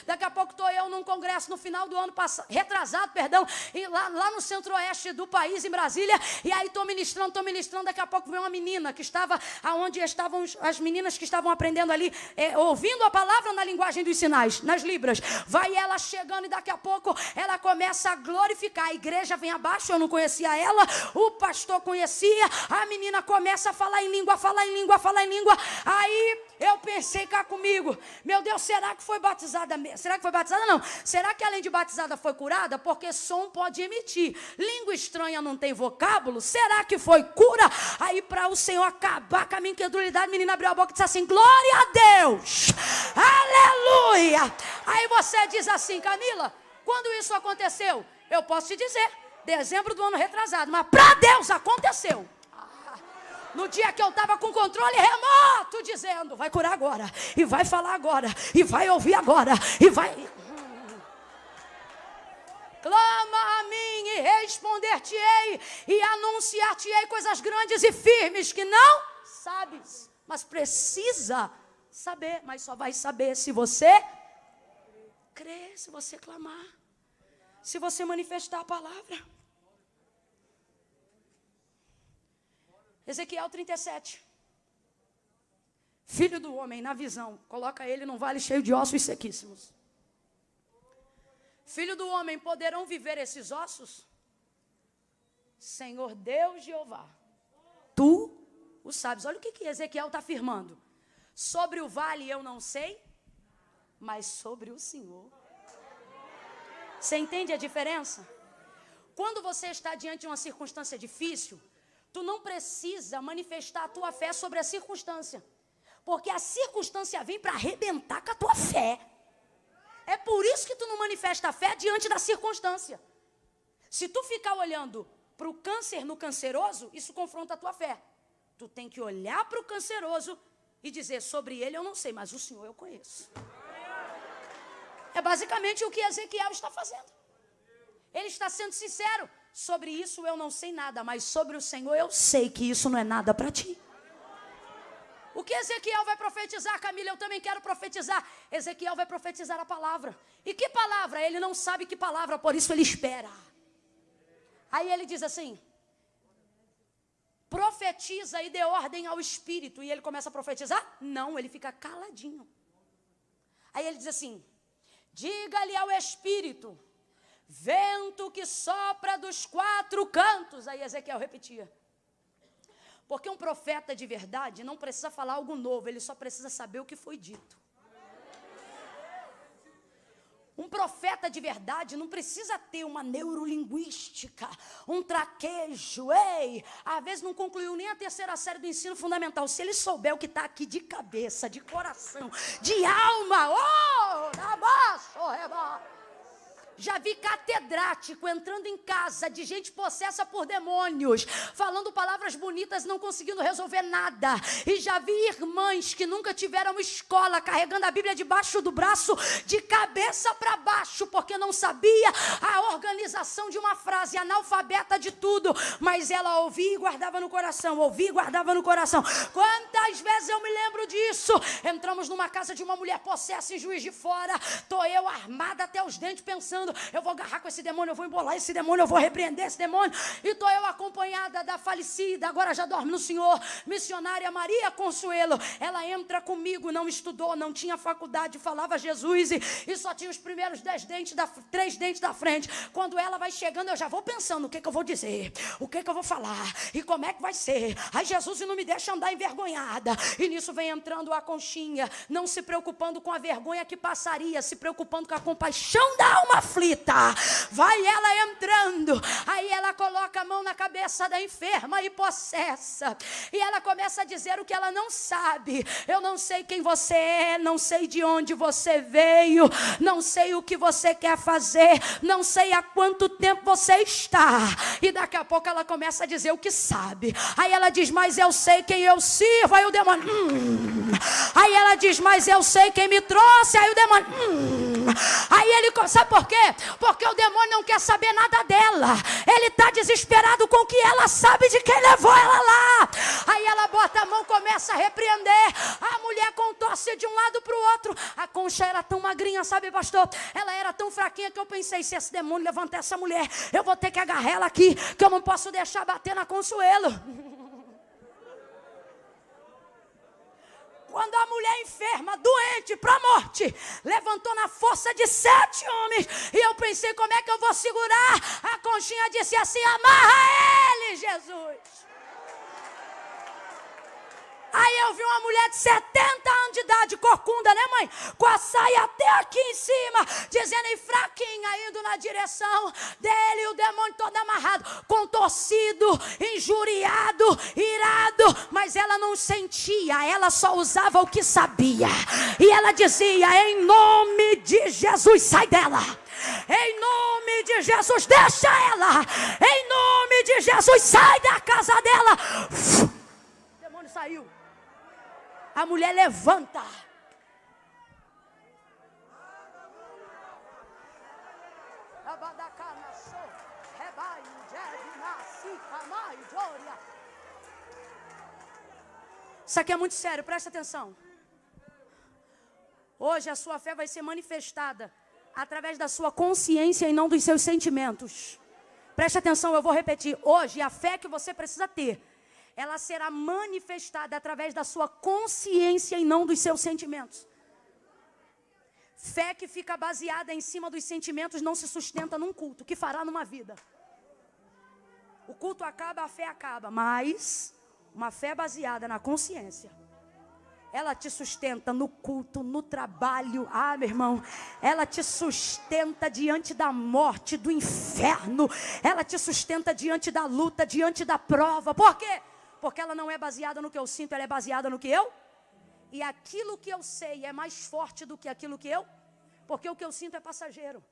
daqui a pouco estou eu num congresso no final do ano passado, retrasado, e lá no centro-oeste do país, em Brasília, e aí estou ministrando, daqui a pouco vem uma menina que estava, aonde estavam as meninas que estavam aprendendo ali, ouvindo a palavra na linguagem dos sinais, nas libras. Vai ela chegando e daqui a pouco ela começa a glorificar. A igreja vem abaixo, eu não conhecia ela, o pastor conhecia, a menina começa a falar em língua. Aí eu pensei cá comigo, meu Deus, será que foi batizada mesmo? Será que foi batizada? Não. Será que além de batizada foi curada? Porque som pode emitir. Língua estranha não tem vocábulo? Será que foi cura? Aí para o Senhor acabar com a minha incredulidade, a menina abriu a boca e disse assim, glória a Deus, aleluia. Aí você diz assim, Camila, quando isso aconteceu? Eu posso te dizer, dezembro do ano retrasado, mas para Deus aconteceu. No dia que eu estava com controle remoto, dizendo, vai curar agora, e vai falar agora, e vai ouvir agora, e vai... Clama a mim e responder-te-ei, e anunciar-te-ei coisas grandes e firmes que não sabes, mas precisa saber, mas só vai saber se você crer, se você clamar, se você manifestar a palavra. Ezequiel 37. Filho do homem, na visão, coloca ele num vale cheio de ossos sequíssimos. Filho do homem, poderão viver esses ossos? Senhor Deus Jeová, tu o sabes. Olha o que Ezequiel está afirmando. Sobre o vale eu não sei, mas sobre o Senhor. Você entende a diferença? Quando você está diante de uma circunstância difícil, tu não precisa manifestar a tua fé sobre a circunstância, porque a circunstância vem para arrebentar com a tua fé. É por isso que tu não manifesta a fé diante da circunstância. Se tu ficar olhando para o câncer no canceroso, isso confronta a tua fé. Tu tem que olhar para o canceroso e dizer, sobre ele eu não sei, mas o Senhor eu conheço. É basicamente o que Ezequiel está fazendo. Ele está sendo sincero. Sobre isso eu não sei nada, mas sobre o Senhor eu sei que isso não é nada para ti. O que Ezequiel vai profetizar, Camila? Eu também quero profetizar. Ezequiel vai profetizar a palavra. E que palavra? Ele não sabe que palavra, por isso ele espera. Aí ele diz assim, profetiza e dê ordem ao Espírito. E ele começa a profetizar? Não, ele fica caladinho. Aí ele diz assim, diga-lhe ao Espírito, vento que sopra dos 4 cantos. Aí Ezequiel repetia. Porque um profeta de verdade não precisa falar algo novo, ele só precisa saber o que foi dito. Um profeta de verdade não precisa ter uma neurolinguística, um traquejo. Às vezes não concluiu nem a 3ª série do ensino fundamental. Se ele souber o que está aqui de cabeça, de coração, de alma, já vi catedrático entrando em casa de gente possessa por demônios, falando palavras bonitas, não conseguindo resolver nada. E já vi irmãs que nunca tiveram escola, carregando a Bíblia debaixo do braço, de cabeça para baixo, porque não sabia a organização de uma frase, analfabeta de tudo, mas ela ouvia e guardava no coração, ouvia e guardava no coração. Quantas vezes eu me lembro disso? Entramos numa casa de uma mulher possessa em Juiz de Fora, tô eu armada até os dentes pensando, eu vou agarrar com esse demônio, eu vou embolar esse demônio, eu vou repreender esse demônio. E estou eu acompanhada da falecida, agora já dorme no Senhor, missionária Maria Consuelo. Ela entra comigo, não estudou, não tinha faculdade, falava Jesus e só tinha os primeiros 3 dentes da frente. Quando ela vai chegando, eu já vou pensando o que eu vou dizer, o que eu vou falar e como é que vai ser. Ai, Jesus, não me deixa andar envergonhada. E nisso vem entrando a conchinha, não se preocupando com a vergonha que passaria, se preocupando com a compaixão da alma aflita. aflita. Vai ela entrando. Aí ela coloca a mão na cabeça da enferma e possessa. E ela começa a dizer o que ela não sabe. Eu não sei quem você é, não sei de onde você veio, não sei o que você quer fazer, não sei há quanto tempo você está. E daqui a pouco ela começa a dizer o que sabe. Aí ela diz, mas eu sei quem eu sirvo. Aí o demônio, Aí ela diz, mas eu sei quem me trouxe. Aí o demônio, Aí ele, sabe por quê? Porque o demônio não quer saber nada dela. Ele está desesperado com o que ela sabe de quem levou ela lá. Aí ela bota a mão, começa a repreender. A mulher contorce de um lado para o outro. A Concha era tão magrinha, sabe, pastor? Ela era tão fraquinha que eu pensei, se esse demônio levantar essa mulher, eu vou ter que agarrar ela aqui, que eu não posso deixar bater na Consuelo. Quando a mulher enferma, doente, para a morte, levantou na força de 7 homens, e eu pensei, como é que eu vou segurar? A Conchinha disse assim, amarra ele, Jesus. Aí eu vi uma mulher de 70 anos de idade, corcunda, né, mãe? Com a saia até aqui em cima, dizendo, e fraquinha, indo na direção dele, o demônio todo amarrado, contorcido, injuriado, irado. Mas ela não sentia, ela só usava o que sabia. E ela dizia, em nome de Jesus, sai dela. Em nome de Jesus, deixa ela. Em nome de Jesus, sai da casa dela. O demônio saiu. A mulher levanta. Isso aqui é muito sério, presta atenção. Hoje a sua fé vai ser manifestada através da sua consciência e não dos seus sentimentos. Preste atenção, eu vou repetir. Hoje a fé que você precisa ter, ela será manifestada através da sua consciência e não dos seus sentimentos. Fé que fica baseada em cima dos sentimentos não se sustenta num culto. O que fará numa vida? O culto acaba, a fé acaba. Mas uma fé baseada na consciência, ela te sustenta no culto, no trabalho. Ah, meu irmão, ela te sustenta diante da morte, do inferno. Ela te sustenta diante da luta, diante da prova. Por quê? Porque ela não é baseada no que eu sinto, ela é baseada no que eu. E aquilo que eu sei é mais forte do que aquilo que eu. Porque o que eu sinto é passageiro.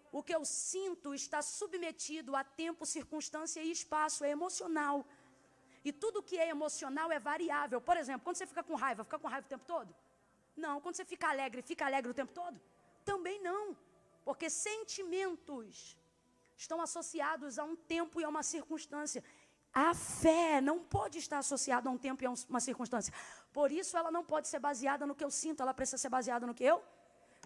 O que eu sinto está submetido a tempo, circunstância e espaço, é emocional. E tudo que é emocional é variável. Por exemplo, quando você fica com raiva o tempo todo? Não. Quando você fica alegre o tempo todo? Também não. Porque sentimentos estão associados a um tempo e a uma circunstância. A fé não pode estar associada a um tempo e a uma circunstância. Por isso ela não pode ser baseada no que eu sinto, ela precisa ser baseada no que eu.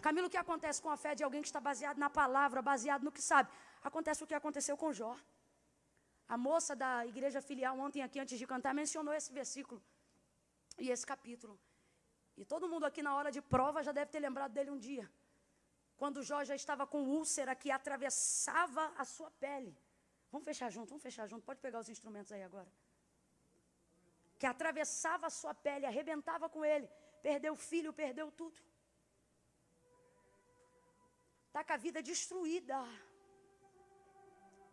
Camilo, o que acontece com a fé de alguém que está baseado na palavra, baseado no que sabe? Acontece o que aconteceu com Jó. A moça da igreja filial ontem aqui, antes de cantar, mencionou esse versículo e esse capítulo. E todo mundo aqui na hora de prova já deve ter lembrado dele um dia. Quando Jó já estava com úlcera que atravessava a sua pele. Vamos fechar junto. Pode pegar os instrumentos aí agora. Que atravessava a sua pele, arrebentava com ele. Perdeu o filho, perdeu tudo. Está com a vida destruída.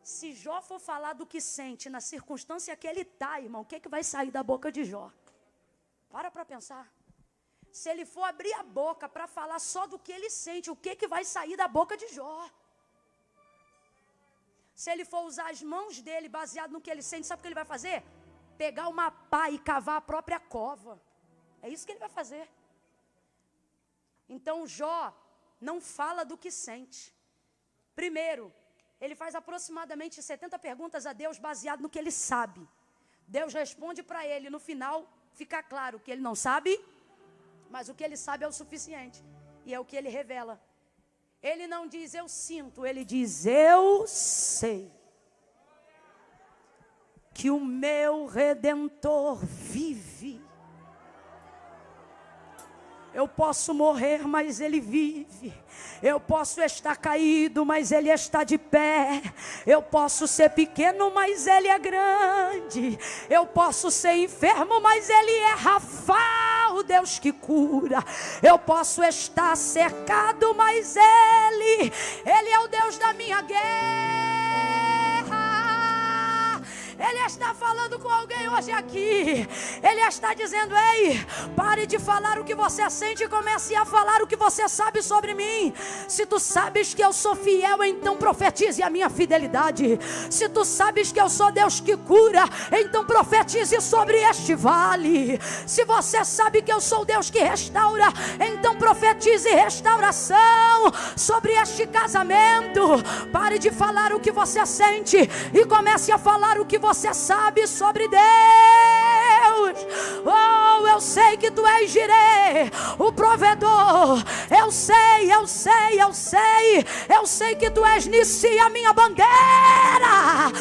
Se Jó for falar do que sente na circunstância que ele está, irmão, o que vai sair da boca de Jó? Para pensar. Se ele for abrir a boca para falar só do que ele sente, o que vai sair da boca de Jó? Se ele for usar as mãos dele baseado no que ele sente, sabe o que ele vai fazer? Pegar uma pá e cavar a própria cova. É isso que ele vai fazer. Então Jó não fala do que sente. Primeiro, ele faz aproximadamente 70 perguntas a Deus baseado no que ele sabe. Deus responde para ele, no final fica claro que ele não sabe, mas o que ele sabe é o suficiente. E é o que ele revela. Ele não diz eu sinto, ele diz eu sei que o meu Redentor vive. Eu posso morrer, mas Ele vive. Eu posso estar caído, mas Ele está de pé. Eu posso ser pequeno, mas Ele é grande. Eu posso ser enfermo, mas Ele é Rafa, o o Deus que cura. Eu posso estar cercado, mas Ele é o Deus da minha guerra. Ele está falando com alguém hoje aqui. Ele está dizendo: ei, pare de falar o que você sente e comece a falar o que você sabe sobre mim. Se tu sabes que eu sou fiel, então profetize a minha fidelidade. Se tu sabes que eu sou Deus que cura, então profetize sobre este vale. Se você sabe que eu sou Deus que restaura, então profetize restauração sobre este casamento. Pare de falar o que você sente e comece a falar o que você sabe sobre Deus. Oh, eu sei que tu és Jireh, o provedor. Eu sei que tu és Nissi, a minha bandeira.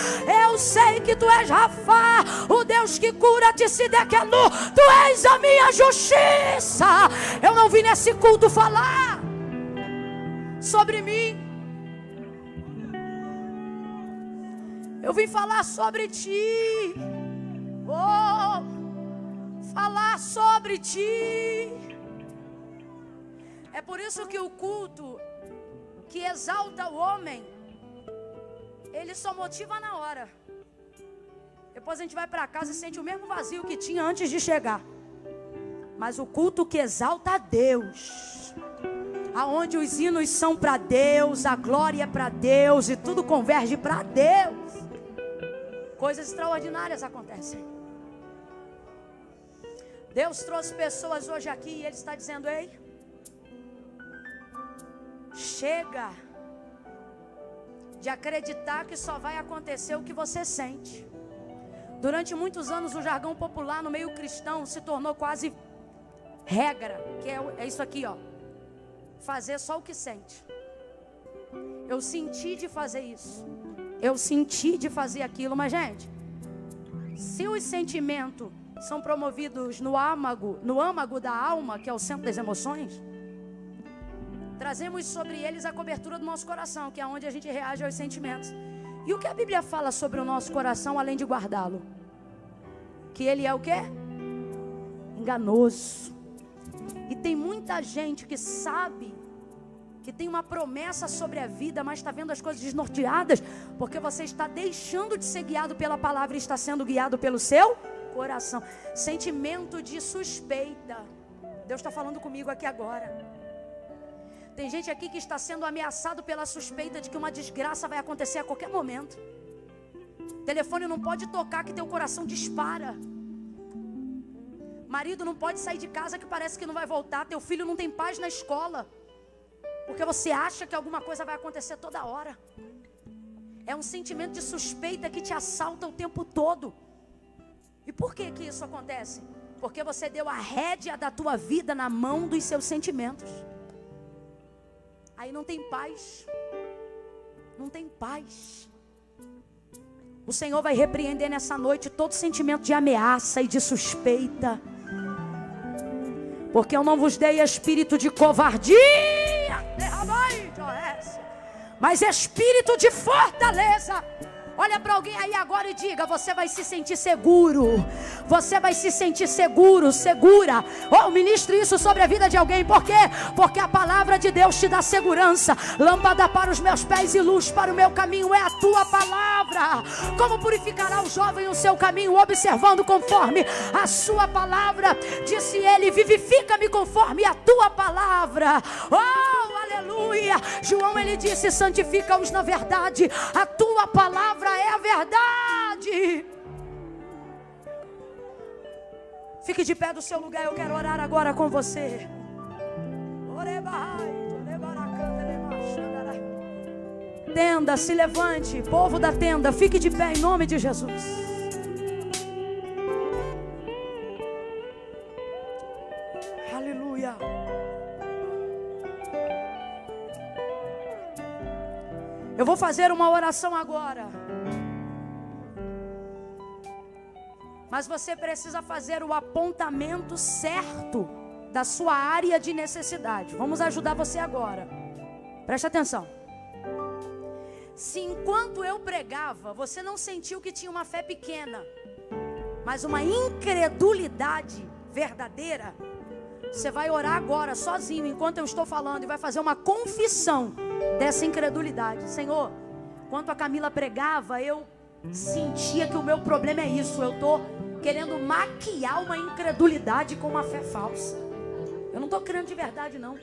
Eu sei que tu és Rafa, o Deus que cura, Tsidekenu. Tu és a minha justiça. Eu não vim nesse culto falar sobre mim. Eu vim falar sobre ti. Oh, falar sobre ti. É por isso que o culto que exalta o homem, ele só motiva na hora. Depois a gente vai para casa e sente o mesmo vazio que tinha antes de chegar. Mas o culto que exalta a Deus, aonde os hinos são para Deus, a glória é para Deus e tudo converge para Deus, coisas extraordinárias acontecem. Deus trouxe pessoas hoje aqui e Ele está dizendo: ei, chega de acreditar que só vai acontecer o que você sente. Durante muitos anos o jargão popular no meio cristão se tornou quase regra, que é isso aqui, ó: fazer só o que sente. Eu senti de fazer isso, eu senti de fazer aquilo. Mas, gente, se os sentimentos são promovidos no âmago da alma, que é o centro das emoções, trazemos sobre eles a cobertura do nosso coração, que é onde a gente reage aos sentimentos. E o que a Bíblia fala sobre o nosso coração, além de guardá-lo? Que ele é o quê? Enganoso. E tem muita gente que sabe que tem uma promessa sobre a vida, mas está vendo as coisas desnorteadas, porque você está deixando de ser guiado pela palavra e está sendo guiado pelo seu coração. Sentimento de suspeita. Deus está falando comigo aqui agora. Tem gente aqui que está sendo ameaçado pela suspeita de que uma desgraça vai acontecer a qualquer momento. O telefone não pode tocar que teu coração dispara. Marido não pode sair de casa que parece que não vai voltar. Teu filho não tem paz na escola, porque você acha que alguma coisa vai acontecer toda hora. É um sentimento de suspeita que te assalta o tempo todo. E por que que isso acontece? Porque você deu a rédea da tua vida na mão dos seus sentimentos. Aí não tem paz. Não tem paz. O Senhor vai repreender nessa noite todo sentimento de ameaça e de suspeita. Porque eu não vos dei espírito de covardia, mas espírito de fortaleza. Olha para alguém aí agora e diga: você vai se sentir seguro. Você vai se sentir seguro, segura. Oh, ministre isso sobre a vida de alguém. Por quê? Porque a palavra de Deus te dá segurança. Lâmpada para os meus pés e luz para o meu caminho é a tua palavra. Como purificará o jovem o seu caminho? Observando conforme a sua palavra. Disse ele: vivifica-me conforme a tua palavra. Oh, aleluia. João, ele disse: santifica-os na verdade. A tua palavra é a verdade. Fique de pé do seu lugar, eu quero orar agora com você. Tenda, se levante, povo da tenda, fique de pé em nome de Jesus. Aleluia. Eu vou fazer uma oração agora. Mas você precisa fazer o apontamento certo da sua área de necessidade. Vamos ajudar você agora. Preste atenção. Se enquanto eu pregava, você não sentiu que tinha uma fé pequena, mas uma incredulidade verdadeira, Você vai orar agora, sozinho, enquanto eu estou falando, e vai fazer uma confissão dessa incredulidade. Senhor, enquanto a Camila pregava, eu sentia que o meu problema é isso. Eu estou querendo maquiar uma incredulidade com uma fé falsa. Eu não estou crendo de verdade, não.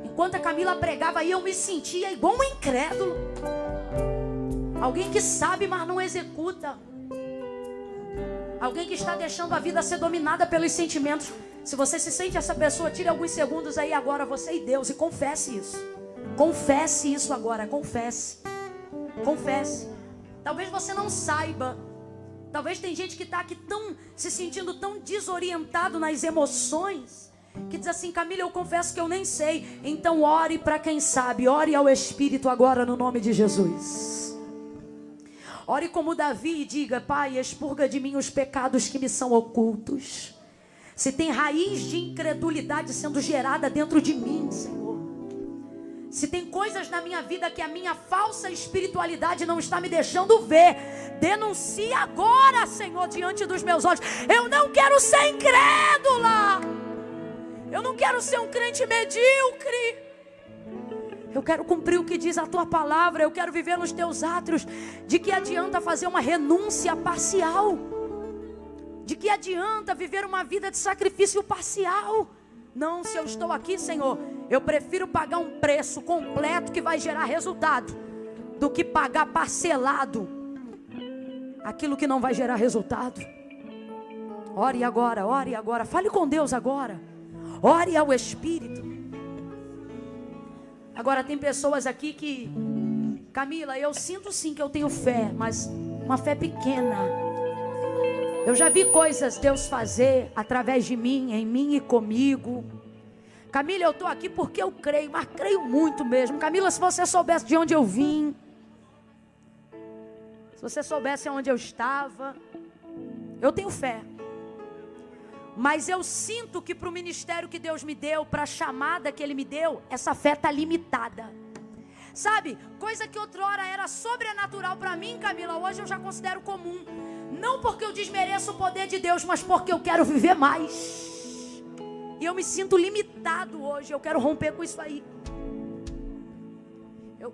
Enquanto a Camila pregava aí, eu me sentia igual um incrédulo. Alguém que sabe, mas não executa. Alguém que está deixando a vida ser dominada pelos sentimentos. Se você se sente essa pessoa, tire alguns segundos aí agora, você e Deus, e confesse isso. Confesse isso agora, confesse. Confesse. Talvez você não saiba. Talvez tem gente que está aqui se sentindo tão desorientado nas emoções, que diz assim: Camila, eu confesso que eu nem sei. Então ore para quem sabe. Ore ao Espírito agora no nome de Jesus. Ore como Davi e diga: Pai, expurga de mim os pecados que me são ocultos. Se tem raiz de incredulidade sendo gerada dentro de mim, Senhor. Se tem coisas na minha vida que a minha falsa espiritualidade não está me deixando ver, denuncie agora, Senhor, diante dos meus olhos. Eu não quero ser incrédula. Eu não quero ser um crente medíocre. Eu quero cumprir o que diz a tua palavra. Eu quero viver nos teus átrios. De que adianta fazer uma renúncia parcial? De que adianta viver uma vida de sacrifício parcial? Não, se eu estou aqui, Senhor, eu prefiro pagar um preço completo que vai gerar resultado, do que pagar parcelado aquilo que não vai gerar resultado. Ore agora, fale com Deus agora. Ore ao Espírito. Agora tem pessoas aqui que, Camila, eu sinto sim que eu tenho fé, mas uma fé pequena. Eu já vi coisas Deus fazer através de mim, em mim e comigo. Camila, eu estou aqui porque eu creio, mas creio muito mesmo. Camila, se você soubesse de onde eu vim, se você soubesse onde eu estava, eu tenho fé. Mas eu sinto que para o ministério que Deus me deu, para a chamada que Ele me deu, essa fé está limitada. Sabe, coisa que outrora era sobrenatural para mim, Camila, hoje eu já considero comum. Não porque eu desmereço o poder de Deus, mas porque eu quero viver mais. E eu me sinto limitado hoje, eu quero romper com isso aí.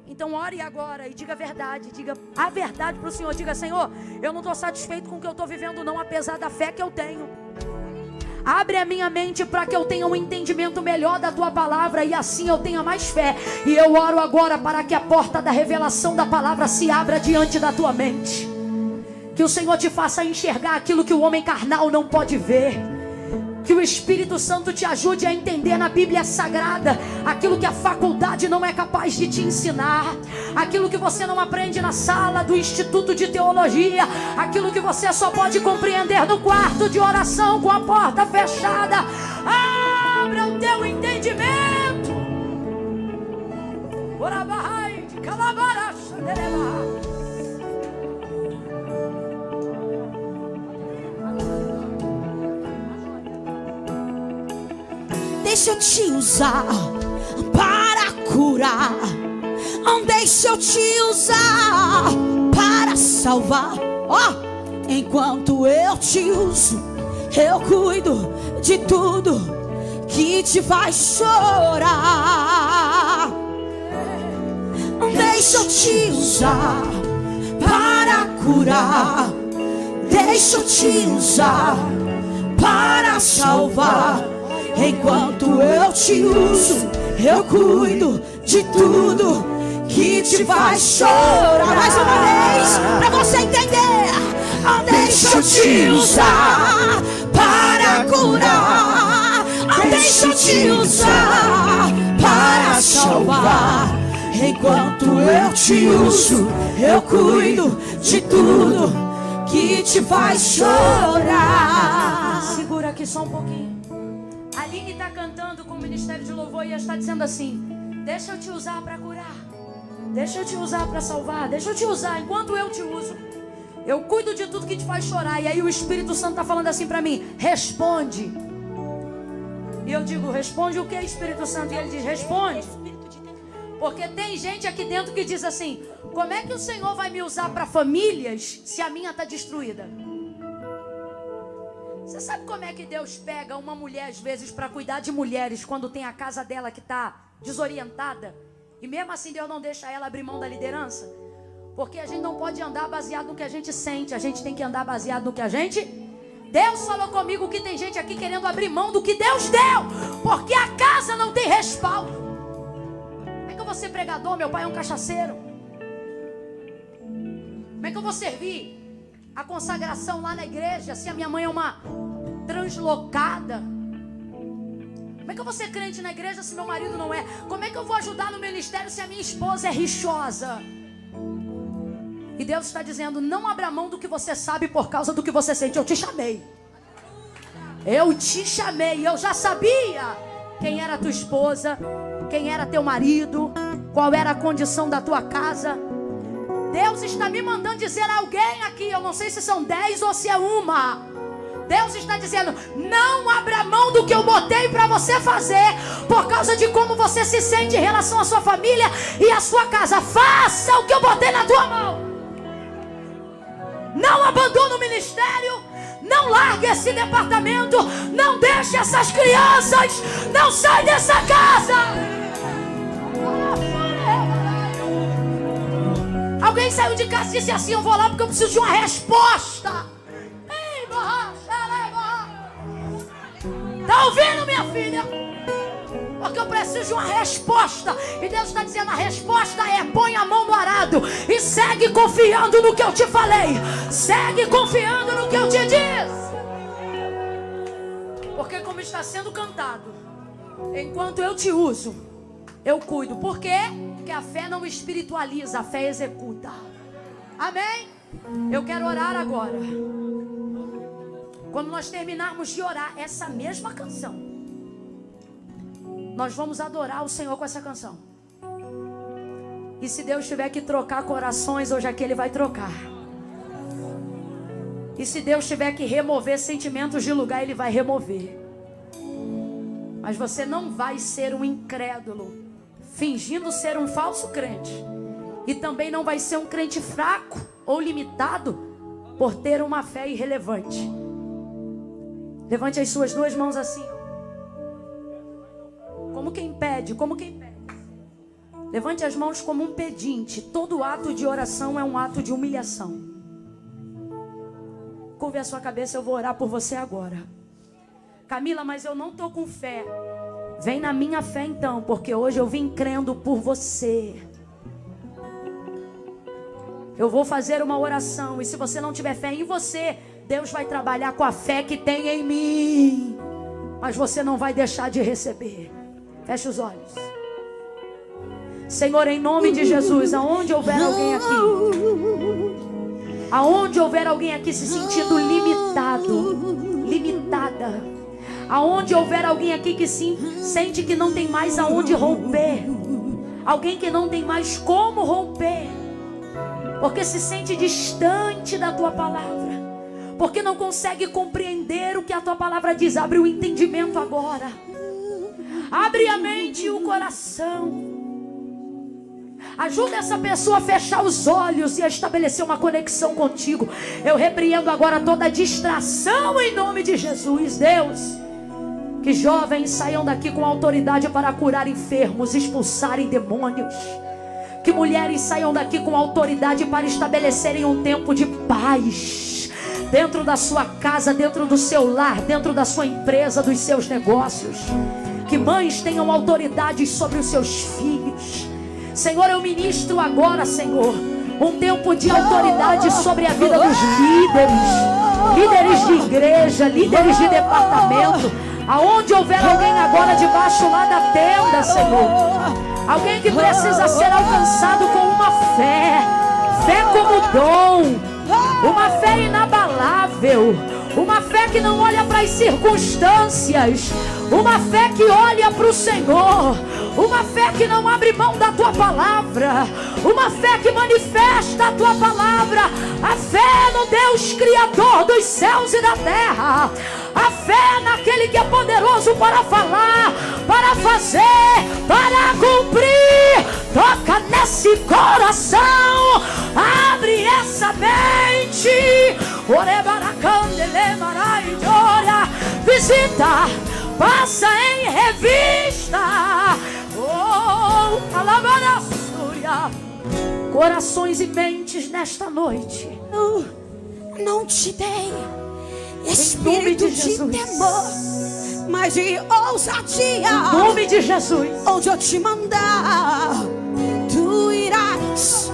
Então ore agora e diga a verdade. Diga a verdade para o Senhor. Diga: Senhor, eu não estou satisfeito com o que eu estou vivendo não, apesar da fé que eu tenho. Abre a minha mente para que eu tenha um entendimento melhor da tua palavra, e assim eu tenha mais fé. E eu oro agora para que a porta da revelação da palavra se abra diante da tua mente. Que o Senhor te faça enxergar aquilo que o homem carnal não pode ver. Que o Espírito Santo te ajude a entender na Bíblia Sagrada aquilo que a faculdade não é capaz de te ensinar, aquilo que você não aprende na sala do Instituto de Teologia, aquilo que você só pode compreender no quarto de oração com a porta fechada. Abra o teu entendimento. Orabahai de Calabaracha Dereba. Deixa eu te usar para curar. Deixa eu te usar para salvar. Enquanto eu te uso, eu cuido de tudo que te faz chorar. Deixa eu te usar para curar. Deixa eu te usar para salvar. Enquanto eu te uso, eu cuido de tudo que te faz chorar. Mais uma vez, pra você entender. Deixa eu te usar para curar. Deixa eu te usar para salvar. Enquanto eu te uso, eu cuido de tudo que te faz chorar. Segura aqui só um pouquinho. A Aline está cantando com o Ministério de Louvor e ela está dizendo assim: deixa eu te usar para curar, deixa eu te usar para salvar, deixa eu te usar. Enquanto eu te uso, eu cuido de tudo que te faz chorar. E aí o Espírito Santo está falando assim para mim: responde. E eu digo: responde o que, Espírito Santo? E ele diz: responde. Porque tem gente aqui dentro que diz assim: como é que o Senhor vai me usar para famílias se a minha está destruída? Você sabe como é que Deus pega uma mulher às vezes para cuidar de mulheres quando tem a casa dela que está desorientada? E mesmo assim Deus não deixa ela abrir mão da liderança? Porque a gente não pode andar baseado no que a gente sente. A gente tem que andar baseado no que a gente... Deus falou comigo que tem gente aqui querendo abrir mão do que Deus deu, porque a casa não tem respaldo. Como é que eu vou ser pregador? Meu pai é um cachaceiro. Como é que eu vou servir a consagração lá na igreja se a minha mãe é uma translocada? Como é que eu vou ser crente na igreja se meu marido não é? Como é que eu vou ajudar no ministério se a minha esposa é rixosa? E Deus está dizendo, não abra mão do que você sabe por causa do que você sente. Eu te chamei. Eu te chamei. Eu já sabia quem era tua esposa, quem era teu marido, qual era a condição da tua casa. Deus está me mandando dizer a alguém aqui, eu não sei se são 10 ou se é uma. Deus está dizendo, não abra mão do que eu botei para você fazer por causa de como você se sente em relação à sua família e à sua casa. Faça o que eu botei na tua mão. Não abandone o ministério. Não largue esse departamento. Não deixe essas crianças. Não sai dessa casa. Alguém saiu de casa e disse assim, eu vou lá porque eu preciso de uma resposta. Tá ouvindo, minha filha? Porque eu preciso de uma resposta. E Deus está dizendo, a resposta é, põe a mão no arado e segue confiando no que eu te falei. Segue confiando no que eu te disse. Porque como está sendo cantado, enquanto eu te uso, eu cuido. Por quê? Porque a fé não espiritualiza, a fé executa. Amém? Eu quero orar agora. Quando nós terminarmos de orar essa mesma canção, nós vamos adorar o Senhor com essa canção. E se Deus tiver que trocar corações, hoje aqui Ele vai trocar. E se Deus tiver que remover sentimentos de lugar, Ele vai remover. Mas você não vai ser um incrédulo, fingindo ser um falso crente. E também não vai ser um crente fraco ou limitado por ter uma fé irrelevante. Levante as suas duas mãos assim. Como quem pede, como quem pede. Levante as mãos como um pedinte. Todo ato de oração é um ato de humilhação. Curve a sua cabeça, eu vou orar por você agora. Camila, mas eu não estou com fé. Vem na minha fé então, porque hoje eu vim crendo por você. Eu vou fazer uma oração e se você não tiver fé em você, Deus vai trabalhar com a fé que tem em mim. Mas você não vai deixar de receber. Feche os olhos. Senhor, em nome de Jesus, aonde houver alguém aqui, aonde houver alguém aqui se sentindo limitado, limitada, aonde houver alguém aqui que sente que não tem mais aonde romper, alguém que não tem mais como romper, porque se sente distante da tua palavra, porque não consegue compreender o que a tua palavra diz. Abre o entendimento agora. Abre a mente e o coração. Ajuda essa pessoa a fechar os olhos e a estabelecer uma conexão contigo. Eu repreendo agora toda distração em nome de Jesus. Deus, que jovens saiam daqui com autoridade para curar enfermos, expulsarem demônios. Que mulheres saiam daqui com autoridade para estabelecerem um tempo de paz dentro da sua casa, dentro do seu lar, dentro da sua empresa, dos seus negócios. Que mães tenham autoridade sobre os seus filhos. Senhor, eu ministro agora, Senhor, um tempo de autoridade sobre a vida dos líderes de igreja, líderes de departamento. Aonde houver alguém agora debaixo lá da tenda, Senhor, alguém que precisa ser alcançado com uma fé como dom, uma fé inabalável, uma fé que não olha para as circunstâncias, uma fé que olha para o Senhor, uma fé que não abre mão da tua palavra, uma fé que manifesta a tua palavra, a fé no Deus Criador dos céus e da terra, a fé naquele que é poderoso para falar, para fazer, para cumprir. Toca nesse coração, abre essa mente, Visita, passa em revista. Oh, alabarasúria. Corações e mentes nesta noite. Eu não te dei espírito de temor, mas de ousadia. Em nome de Jesus. Onde eu te mandar, tu irás.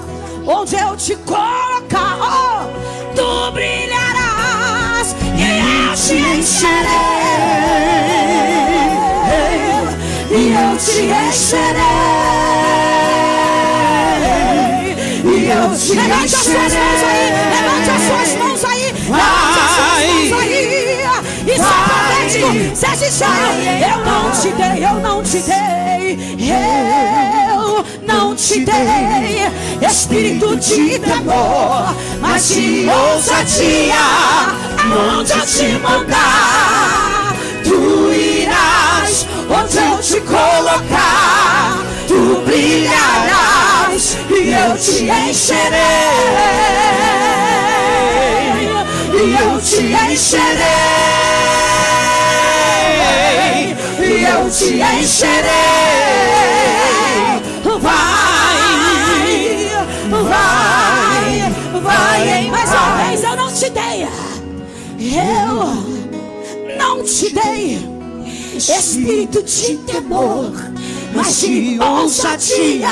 Onde eu te colocar, oh, tu brilharás. E eu te encherei. E eu te encherei. E eu te encherei. Levante as suas mãos aí. Levante as suas mãos aí. Isso é profético. Seja sincero. Eu não te dei. Eu não te dei espírito de temor, mas de ousadia. Onde eu te mandar, tu irás. Onde eu te colocar, tu brilharás. E eu te encherei. E eu te encherei. E eu te encherei. Vai em mais uma vez. Eu não te dei. Eu não te dei espírito de temor, mas de ousadia.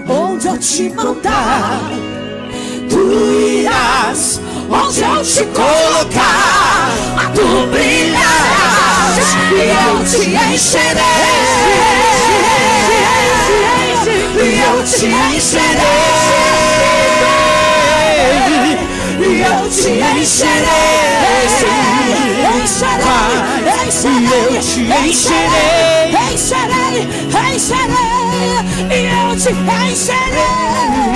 Onde eu te mandar, tu irás. Onde eu te colocar, tu brilharás. E eu te encherei. E eu te encherei. E eu te encherei. E eu te encherei.